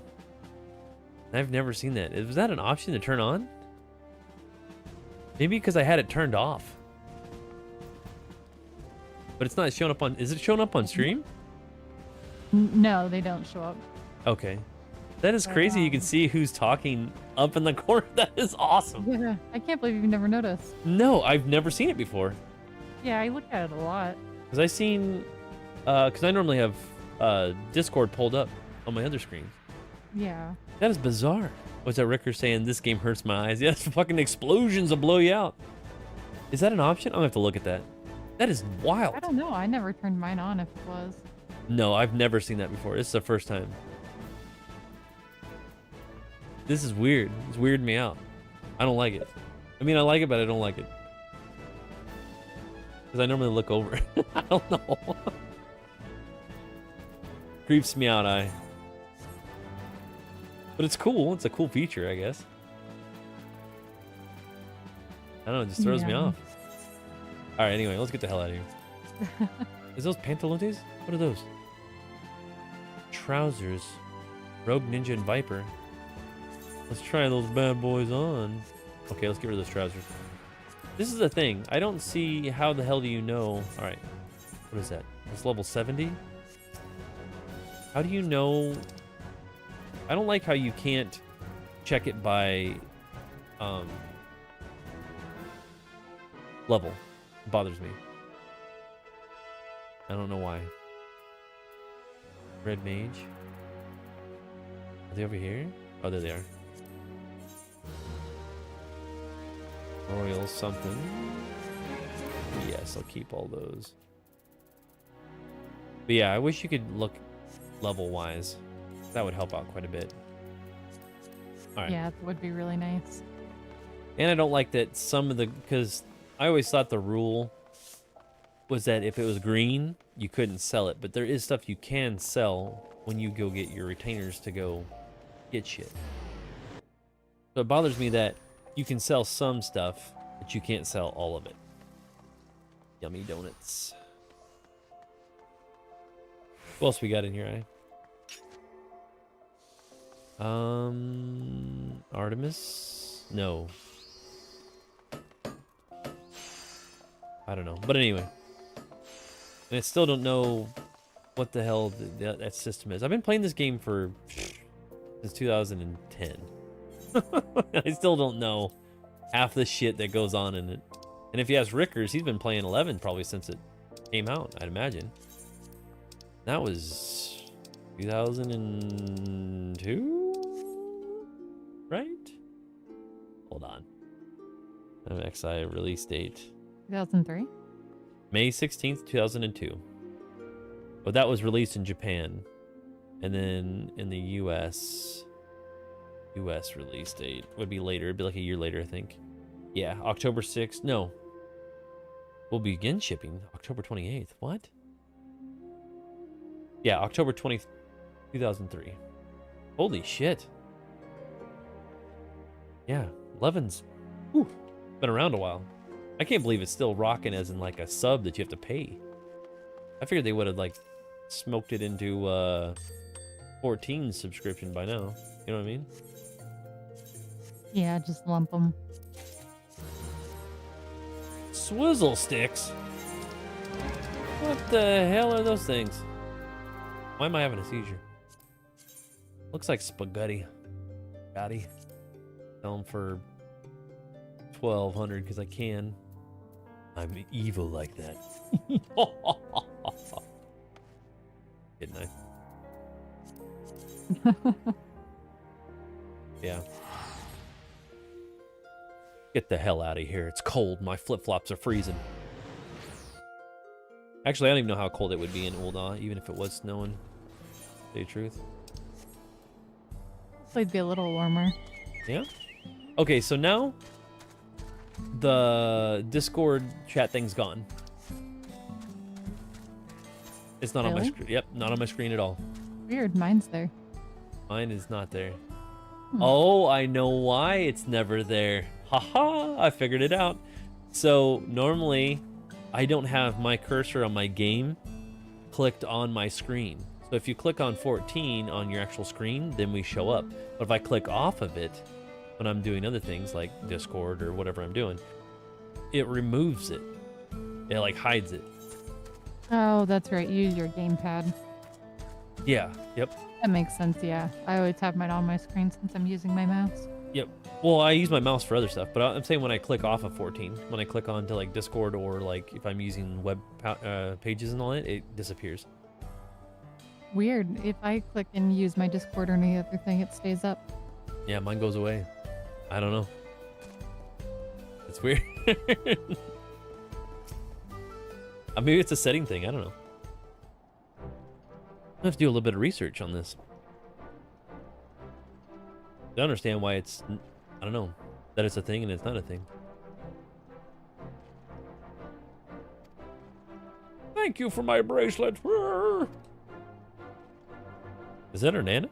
I've never seen that. Was that an option to turn on? Maybe because I had it turned off. But it's not showing up on... Is it showing up on stream? No, they don't show up. Okay. That is crazy. You can see who's talking up in the corner. That is awesome. Yeah, I can't believe you've never noticed. No, I've never seen it before. Yeah, I look at it a lot. Because I seen... Because I normally have Discord pulled up on my other screens. Yeah. That is bizarre. What's that Ricker saying? This game hurts my eyes. Yes, fucking explosions will blow you out. Is that an option? I'm going to have to look at that. That is wild. I don't know. I never turned mine on if it was. No, I've never seen that before. This is the first time. This is weird. It's weirding me out. I don't like it. I mean, I like it, but I don't like it. Because I normally look over it. I don't know. Creeps me out, But it's cool. It's a cool feature, I guess. I don't know. It just throws me off. All right, anyway, let's get the hell out of here. Is those pantalones? What are those? Trousers. Rogue Ninja and Viper. Let's try those bad boys on. Okay, let's get rid of those trousers. This is the thing. I don't see how the hell do you know. All right. What is that? It's level 70? How do you know? I don't like how you can't check it by level. It bothers me. I don't know why. Red mage. Are they over here? Oh, there they are. Royal something. Yes, I'll keep all those. But yeah, I wish you could look level-wise. That would help out quite a bit. All right. Yeah, it would be really nice. And I don't like that some of the... Because I always thought the rule was that if it was green, you couldn't sell it. But there is stuff you can sell when you go get your retainers to go get shit. So it bothers me that you can sell some stuff, but you can't sell all of it. Yummy donuts. What else we got in here, eh? Artemis? No. I don't know. But anyway. And I still don't know what the hell that system is. I've been playing this game since 2010. I still don't know half the shit that goes on in it. And if you ask Rickers, he's been playing 11 probably since it came out, I'd imagine. That was 2002? Right? Hold on. XIV release date. 2003? May 16th, 2002. But that was released in Japan. And then in the US release date would be later. It'd be like a year later, I think. Yeah, October 6th. No. We'll begin shipping October 28th. What? Yeah, October 20th, 2003. Holy shit. Yeah, 11's been around a while. I can't believe it's still rocking as in like a sub that you have to pay. I figured they would have like smoked it into 14 subscription by now. You know what I mean? Yeah, just lump them. Swizzle sticks? What the hell are those things? Why am I having a seizure? Looks like spaghetti. Spaghetti. Sell them for 1,200 because I can. I'm evil like that. Didn't I? Yeah. Get the hell out of here. It's cold. My flip-flops are freezing. Actually, I don't even know how cold it would be in Ul'dah, even if it was snowing. To tell you the truth. So it'd be a little warmer. Yeah? Okay, so now the Discord chat thing's gone. It's not on my screen. Yep, not on my screen at all. Weird, mine's there. Mine is not there. Oh, I know why it's never there. Haha, I figured it out. So normally I don't have my cursor on my game clicked on my screen. So if you click on 14 on your actual screen, then we show up. But if I click off of it when I'm doing other things like Discord or whatever I'm doing, it removes it. It like hides it. Oh, that's right. You use your gamepad. Yeah, yep. That makes sense, yeah. I always have mine on my screen since I'm using my mouse. Yep. Well, I use my mouse for other stuff, but I'm saying when I click off of 14, when I click on to like Discord or like if I'm using web pages and all that, it disappears. Weird. If I click and use my Discord or any other thing, it stays up. Yeah, mine goes away. I don't know. It's weird. Maybe it's a setting thing. I don't know. I have to do a little bit of research on this. I understand why it's, I don't know, that it's a thing and it's not a thing. Thank you for my bracelet. Is that her Nana?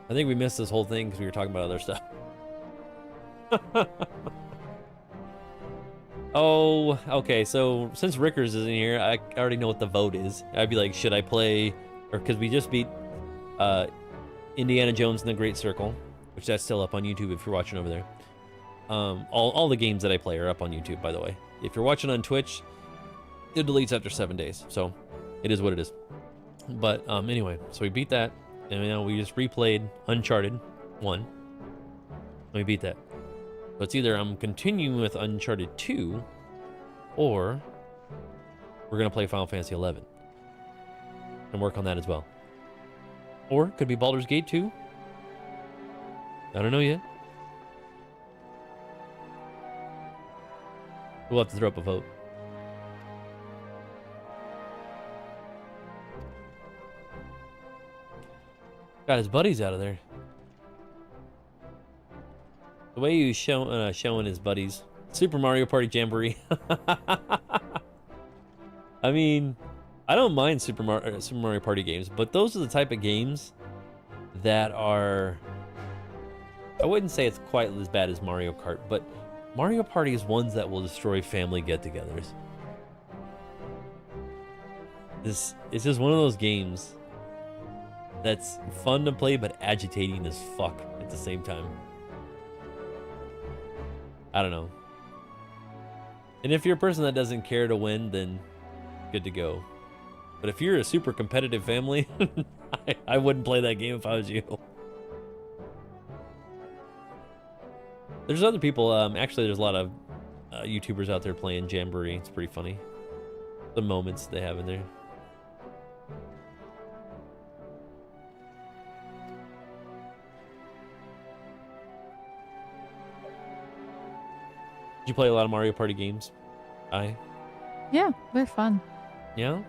I think we missed this whole thing because we were talking about other stuff. Oh, okay, so since Rickers isn't here, I already know what the vote is. I'd be like, should I play, or because we just beat Indiana Jones and the Great Circle, which that's still up on YouTube if you're watching over there. All the games that I play are up on YouTube, by the way. If you're watching on Twitch, it deletes after 7 days, so it is what it is. But anyway, so we beat that, and now we just replayed Uncharted 1. We beat that. So it's either I'm continuing with Uncharted 2, or we're gonna play Final Fantasy XI and work on that as well. Or it could be Baldur's Gate 2. I don't know yet. We'll have to throw up a vote. Got his buddies out of there. The way he's showing his buddies. Super Mario Party Jamboree. I mean, I don't mind Super Mario Party games, but those are the type of games that are... I wouldn't say it's quite as bad as Mario Kart, but Mario Party is ones that will destroy family get-togethers. It's just one of those games that's fun to play, but agitating as fuck at the same time. I don't know. And if you're a person that doesn't care to win, then good to go. But if you're a super competitive family, I wouldn't play that game if I was you. There's other people, actually there's a lot of YouTubers out there playing Jamboree. It's pretty funny. The moments they have in there. Did you play a lot of Mario Party games? Yeah, they're fun. Yeah?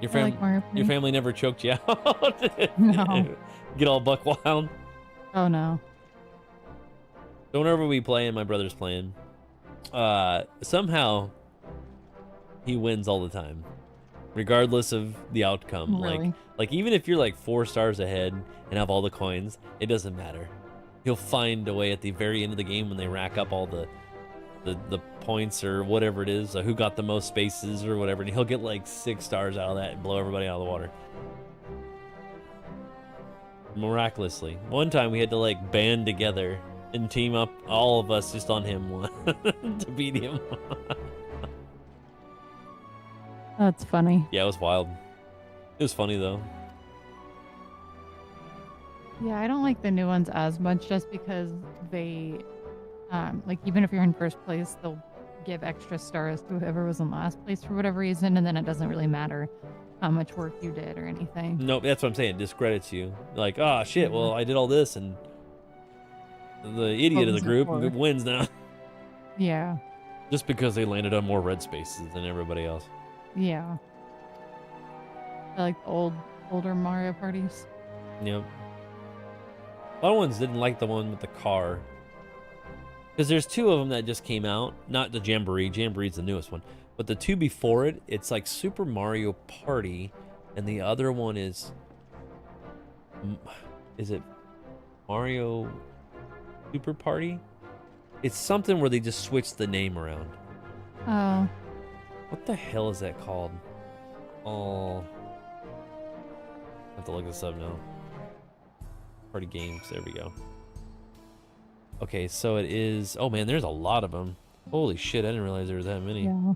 Your I like Mario Party. Your family never choked you out? No. Get all buck wild? Oh no. So whenever we play and my brother's playing, somehow he wins all the time, regardless of the outcome. Really? Like even if you're like 4 stars ahead and have all the coins, it doesn't matter. He'll find a way at the very end of the game when they rack up all the points or whatever it is, who got the most spaces or whatever, and he'll get like 6 stars out of that and blow everybody out of the water. Miraculously. One time we had to like band together and team up, all of us, just on him to beat him. That's funny. Yeah, it was wild. It was funny though. Yeah, I don't like the new ones as much just because they, like even if you're in first place, they'll give extra stars to whoever was in last place for whatever reason, and then it doesn't really matter how much work you did or anything. No, that's what I'm saying. It discredits you. Like, oh shit, well I did all this and the idiot of the group wins now. Yeah. Just because they landed on more red spaces than everybody else. Yeah. I like the older Mario parties. Yep. A lot of ones didn't like the one with the car. Because there's 2 of them that just came out. Not the Jamboree. Jamboree's the newest one. But the 2 before it, it's like Super Mario Party. And the other one is it Mario Super Party? It's something where they just switch the name around. Oh. What the hell is that called? Oh. I have to look this up now. Party games. There we go. Okay, so it is... Oh, man, there's a lot of them. Holy shit, I didn't realize there was that many. Yeah.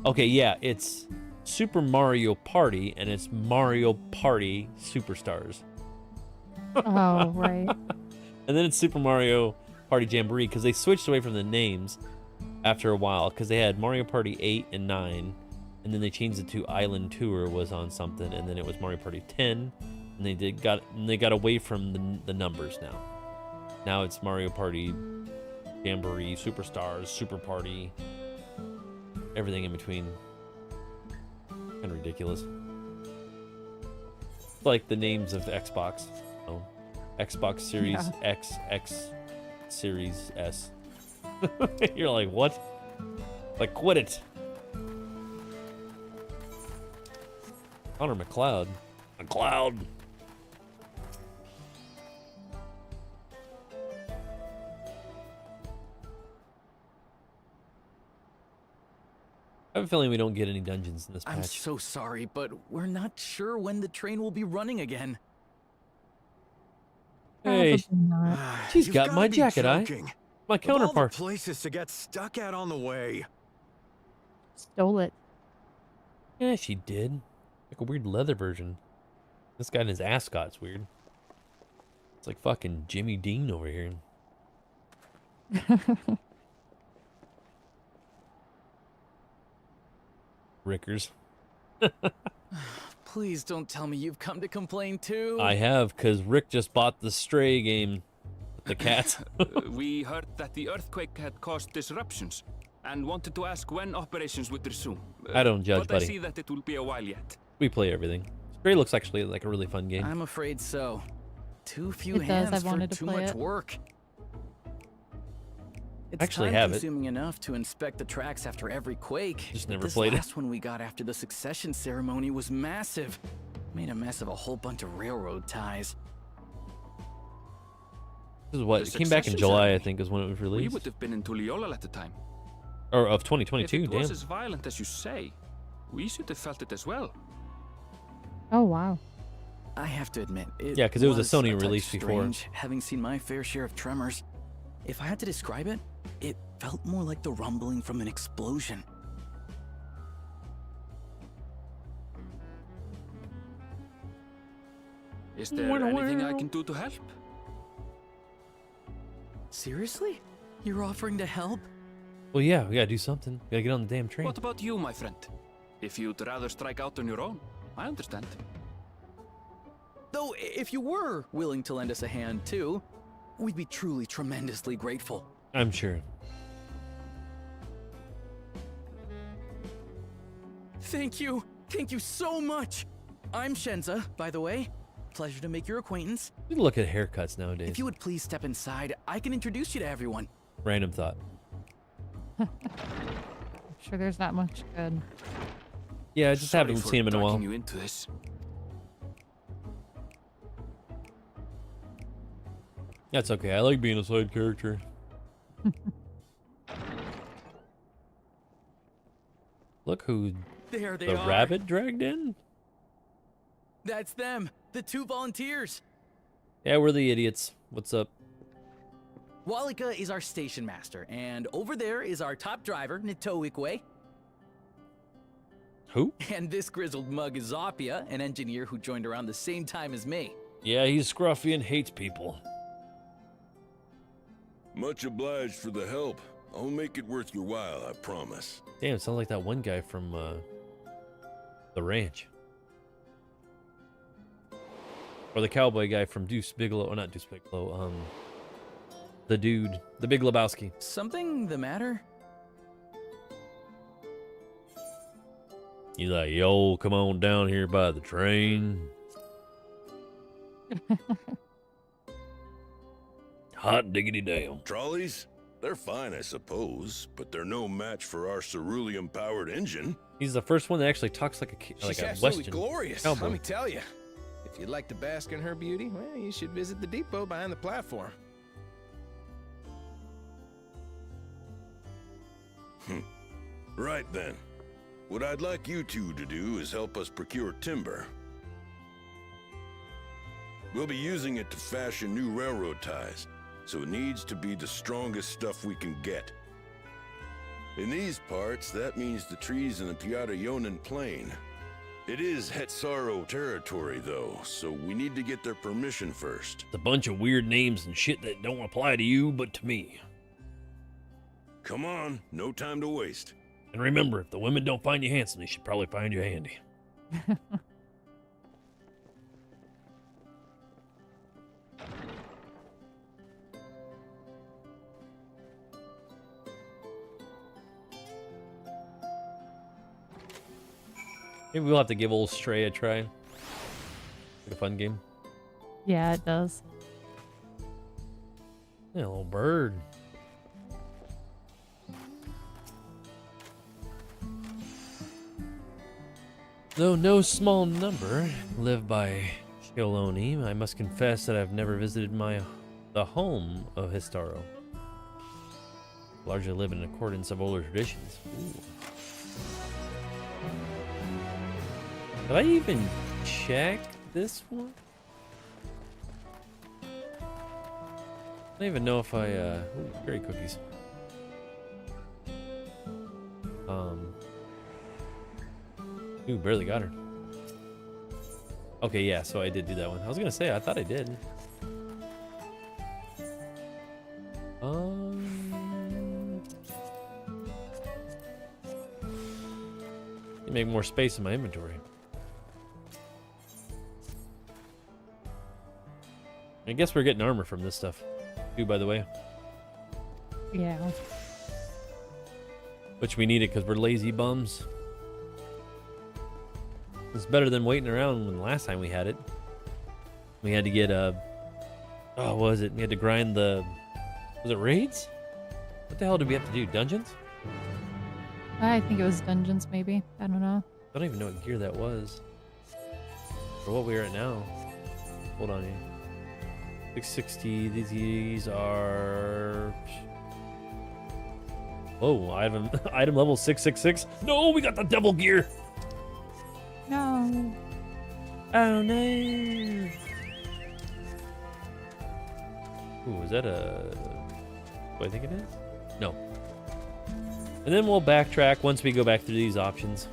Okay, yeah, it's Super Mario Party, and it's Mario Party Superstars. Oh, right. And then it's Super Mario Party Jamboree, because they switched away from the names after a while, because they had Mario Party 8 and 9, and then they changed it to Island Tour was on something, and then it was Mario Party 10, and they got away from the numbers now. Now it's Mario Party Jamboree, Superstars, Super Party, everything in between. Kind of ridiculous. Like the names of Xbox. Oh, Xbox Series X, X Series S. You're like, what? Like, quit it. Connor McLeod. McLeod. I have a feeling we don't get any dungeons in this patch. I'm so sorry, but we're not sure when the train will be running again. Hey, she's You've got gotta my be jacket, joking. my Of all the counterpart. places to get stuck at on the way. Stole it. Yeah, she did. Like a weird leather version. This guy and his ascot's weird. It's like fucking Jimmy Dean over here. Rickers. Please don't tell me you've come to complain too. I have, because Rick just bought the Stray game with the cats. We heard that the earthquake had caused disruptions and wanted to ask when operations would resume. I don't judge, but buddy. I see that it will be a while yet. We play everything. Stray looks actually like a really fun game. I'm afraid so. Too few It does. hands I've for wanted to too play much it. work. It's Actually have it. time-consuming enough to inspect the tracks after every quake. Just never this played it. last one we got after the succession ceremony was massive. Made a mess of a whole bunch of railroad ties. This is what The it came back in succession July, I ceremony. think, is when it was We released. would have been in Tuliolal at the time. Or of If 2022, it damn. was as violent as you say, we should have felt it as well. Oh, wow. I have to admit, it Yeah, 'cause it was a Sony touch release before. strange, having seen my fair share of tremors. If I had to describe it, it felt more like the rumbling from an explosion. Is there anything I can do to help? Seriously? You're offering to help? Well, yeah, we gotta do something. We gotta get on the damn train. What about you, my friend? If you'd rather strike out on your own, I understand. Though, if you were willing to lend us a hand too, we'd be truly tremendously grateful. I'm sure. Thank you. Thank you so much. I'm Shenza, by the way. Pleasure to make your acquaintance. You can look at haircuts nowadays. If you would please step inside, I can introduce you to everyone. Random thought. I'm sure there's not much good. Yeah, I just Sorry haven't for seen him in a while. dragging you into this. That's okay. I like being a side character. Look who There they the are. rabbit dragged in. That's them, the two volunteers. Yeah, we're the idiots. What's up? Walika is our station master, and over there is our top driver, Nitoikwe. Who? And this grizzled mug is Zapia, an engineer who joined around the same time as me. Yeah, he's scruffy and hates people. Much obliged for the help. I'll make it worth your while, I promise. Damn, it sounds like that one guy from the ranch. Or the cowboy guy from Deuce Bigelow. Or not Deuce Bigelow. The dude. The Big Lebowski. Something the matter? He's like, yo, come on down here by the train. Hot diggity damn. Trolleys? They're fine, I suppose, but they're no match for our cerulean-powered engine. He's the first one that actually talks like She's a absolutely Western glorious, cowboy. let me tell you. If you'd like to bask in her beauty, well, you should visit the depot behind the platform. Right then. What I'd like you two to do is help us procure timber. We'll be using it to fashion new railroad ties, so it needs to be the strongest stuff we can get. In these parts, that means the trees in the Piata-Yonan Plain. It is Hetsaro territory, though, so we need to get their permission first. It's a bunch of weird names and shit that don't apply to you, but to me. Come on, no time to waste. And remember, if the women don't find you handsome, they should probably find you handy. Maybe we'll have to give old Stray a try. It's a fun game. Yeah, it does. Yeah, little bird. Though no small number live by Shaloni, I must confess that I've never visited the home of Histaro. Largely live in accordance of older traditions. Ooh. Did I even check this one? I don't even know if I, ooh, berry cookies. Ooh, barely got her. Okay, yeah, so I did do that one. I was gonna say, I thought I did. make more space in my inventory. I guess we're getting armor from this stuff, too, by the way. Yeah. Which we need it because we're lazy bums. It's better than waiting around when the last time we had it. We had to get oh, what was it? We had to grind the... Was it raids? What the hell did we have to do? Dungeons? I think it was dungeons, maybe. I don't know. I don't even know what gear that was. For what we're at now. Hold on here. 660, these are... Oh, item level 666. No, we got the devil gear. No. Oh no. Ooh, is that a... What I think it is? No. And then we'll backtrack once we go back through these options.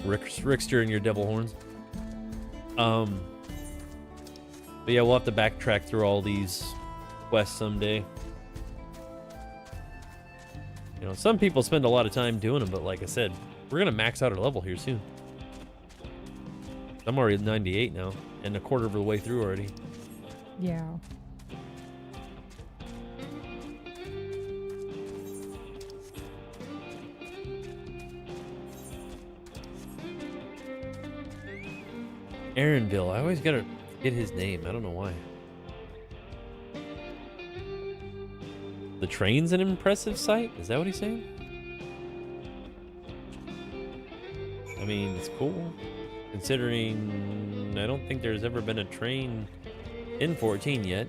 Rickster and your devil horns. But yeah, we'll have to backtrack through all these quests someday. You know, some people spend a lot of time doing them, but like I said, we're gonna max out our level here soon. I'm already at 98 now, and a quarter of the way through already. Yeah. Aaronville, I always gotta get his name. I don't know why. The train's an impressive sight? Is that what he's saying? I mean, it's cool. Considering I don't think there's ever been a train in 14 yet.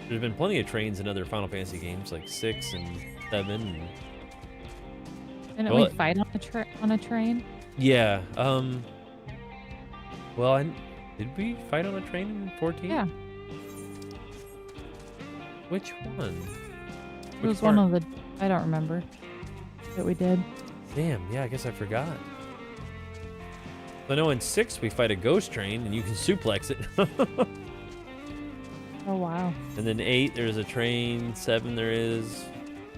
There's been plenty of trains in other Final Fantasy games, like 6 and 7. Didn't we fight on a train? Yeah. Well, did we fight on a train in 14? Yeah. Which one? It was one of the... I don't remember. That we did. Damn, yeah, I guess I forgot. I know in 6 we fight a ghost train and you can suplex it. Oh, wow. And then 8 there's a train, 7 there is,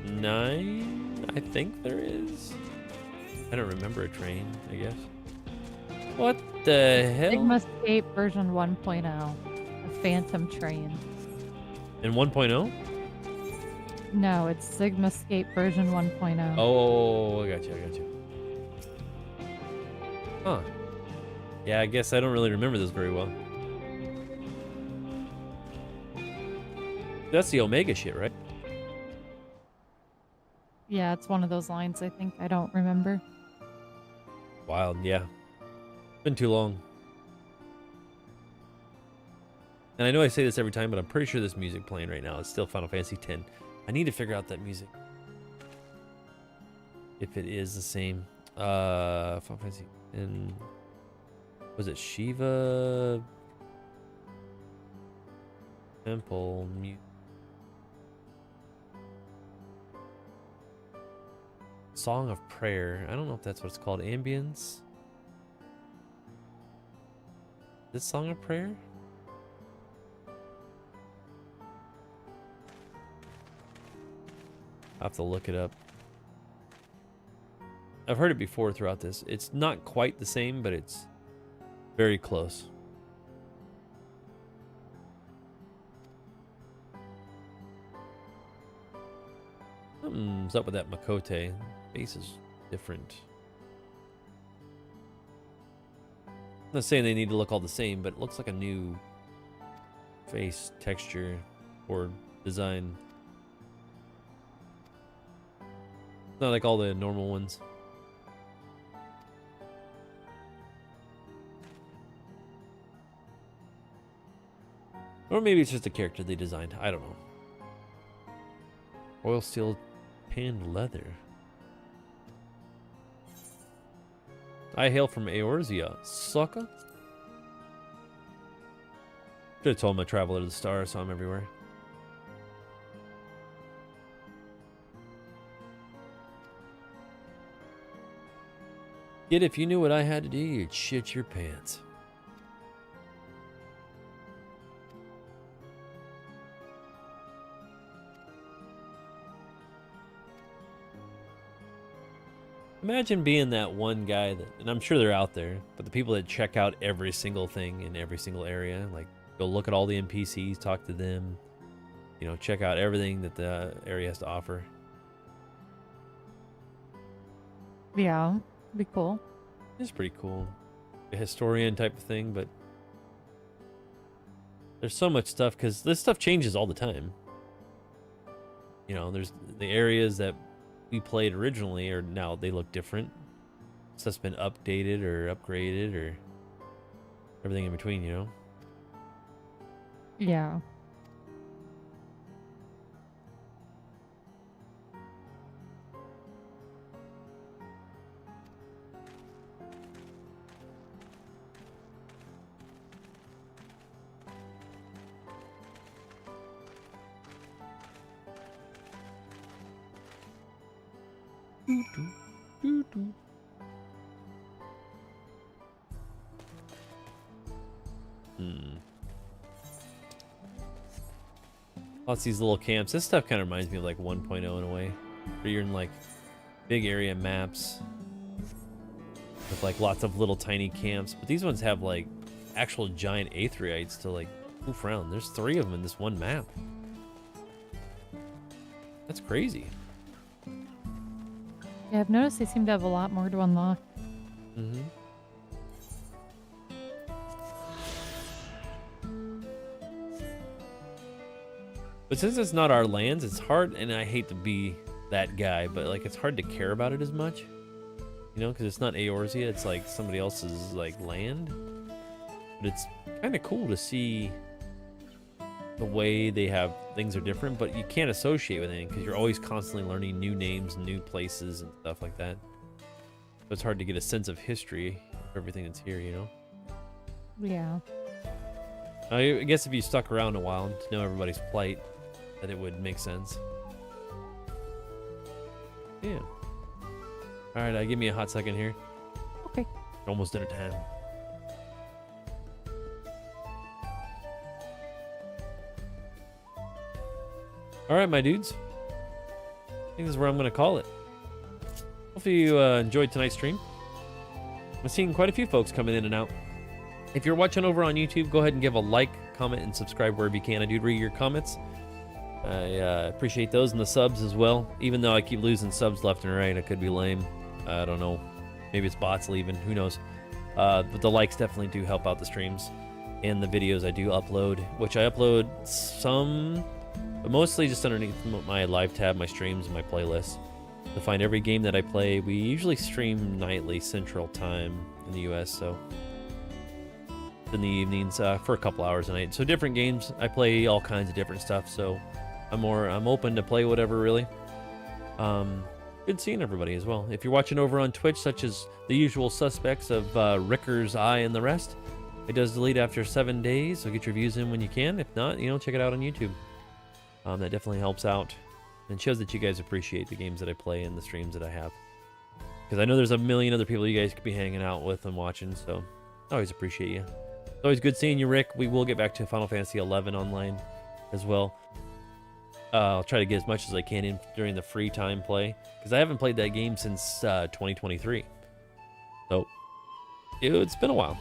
9 I think there is. I don't remember a train, I guess. What the hell? Sigmascape version 1.0. A phantom train. In 1.0? No, it's Sigmascape version 1.0. Oh, I got you. Huh. Yeah, I guess I don't really remember this very well. That's the Omega shit, right? Yeah, it's one of those lines, I think. I don't remember. Wild, yeah. Been too long. And I know I say this every time, but I'm pretty sure this music playing right now is still Final Fantasy X. I need to figure out that music. If it is the same. Final Fantasy and was it Shiva Temple music? Song of Prayer. I don't know if that's what it's called. Ambience. This Song of Prayer? I'll have to look it up. I've heard it before throughout this. It's not quite the same, but it's very close. Something's up with that Makote. Face is different. I'm not saying they need to look all the same, but it looks like a new face texture or design. Not like all the normal ones. Or maybe it's just a character they designed. I don't know. Oil steel tanned leather. I hail from Eorzea, sucker. Should have told him I travel to the stars, so I'm everywhere. Yet if you knew what I had to do, you'd shit your pants. Imagine being that one guy that, and I'm sure they're out there, but the people that check out every single thing in every single area, like go look at all the NPCs, talk to them, you know, check out everything that the area has to offer. Yeah, it'd be cool. It's pretty cool. A historian type of thing, but there's so much stuff because this stuff changes all the time. You know, there's the areas that we played originally or now they look different. Stuff's been updated or upgraded or everything in between, you know? Yeah. Lots of these little camps. This stuff kind of reminds me of like 1.0 in a way, where you're in like big area maps with like lots of little tiny camps. But these ones have like actual giant aetherites to like poof around. There's 3 of them in this one map. That's crazy. Yeah, I've noticed they seem to have a lot more to unlock. Mm-hmm. But since it's not our lands, it's hard, and I hate to be that guy, but like it's hard to care about it as much, you know, because it's not Eorzea, it's like somebody else's like land. But it's kind of cool to see the way they have things are different, but you can't associate with anything because you're always constantly learning new names, new places, and stuff like that. So it's hard to get a sense of history of everything that's here, you know. Yeah. I guess if you stuck around a while to know everybody's plight, that it would make sense. Yeah. Alright, give me a hot second here. Okay. Almost dinner time. Alright, my dudes. I think this is where I'm going to call it. Hopefully you enjoyed tonight's stream. I'm seeing quite a few folks coming in and out. If you're watching over on YouTube, go ahead and give a like, comment, and subscribe wherever you can. I do read your comments. I appreciate those and the subs as well. Even though I keep losing subs left and right, I could be lame. I don't know. Maybe it's bots leaving. Who knows? But the likes definitely do help out the streams and the videos I do upload, which I upload some, but mostly just underneath my live tab, my streams, and my playlists. To find every game that I play, we usually stream nightly Central Time in the US, so in the evenings for a couple hours a night. So different games, I play all kinds of different stuff, so I'm open to play whatever, really. Good seeing everybody as well. If you're watching over on Twitch, such as the usual suspects of Ricker's Eye and the rest, it does delete after 7 days, so get your views in when you can. If not, you know, check it out on YouTube. That definitely helps out and shows that you guys appreciate the games that I play and the streams that I have. Because I know there's a million other people you guys could be hanging out with and watching, so I always appreciate you. It's always good seeing you, Rick. We will get back to Final Fantasy XI online as well. I'll try to get as much as I can in during the free time play, because I haven't played that game since 2023. So it's been a while.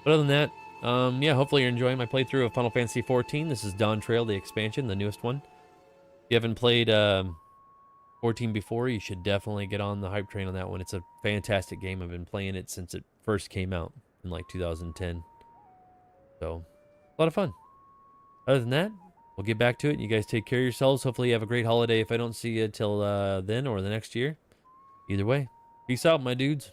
But other than that, yeah, hopefully you're enjoying my playthrough of Final Fantasy XIV. This is Dawntrail, the expansion, the newest one. If you haven't played 14 before, you should definitely get on the hype train on that one. It's a fantastic game. I've been playing it since it first came out in like 2010. So, a lot of fun. Other than that, we'll get back to it. You guys take care of yourselves. Hopefully you have a great holiday if I don't see you till then or the next year. Either way, peace out, my dudes.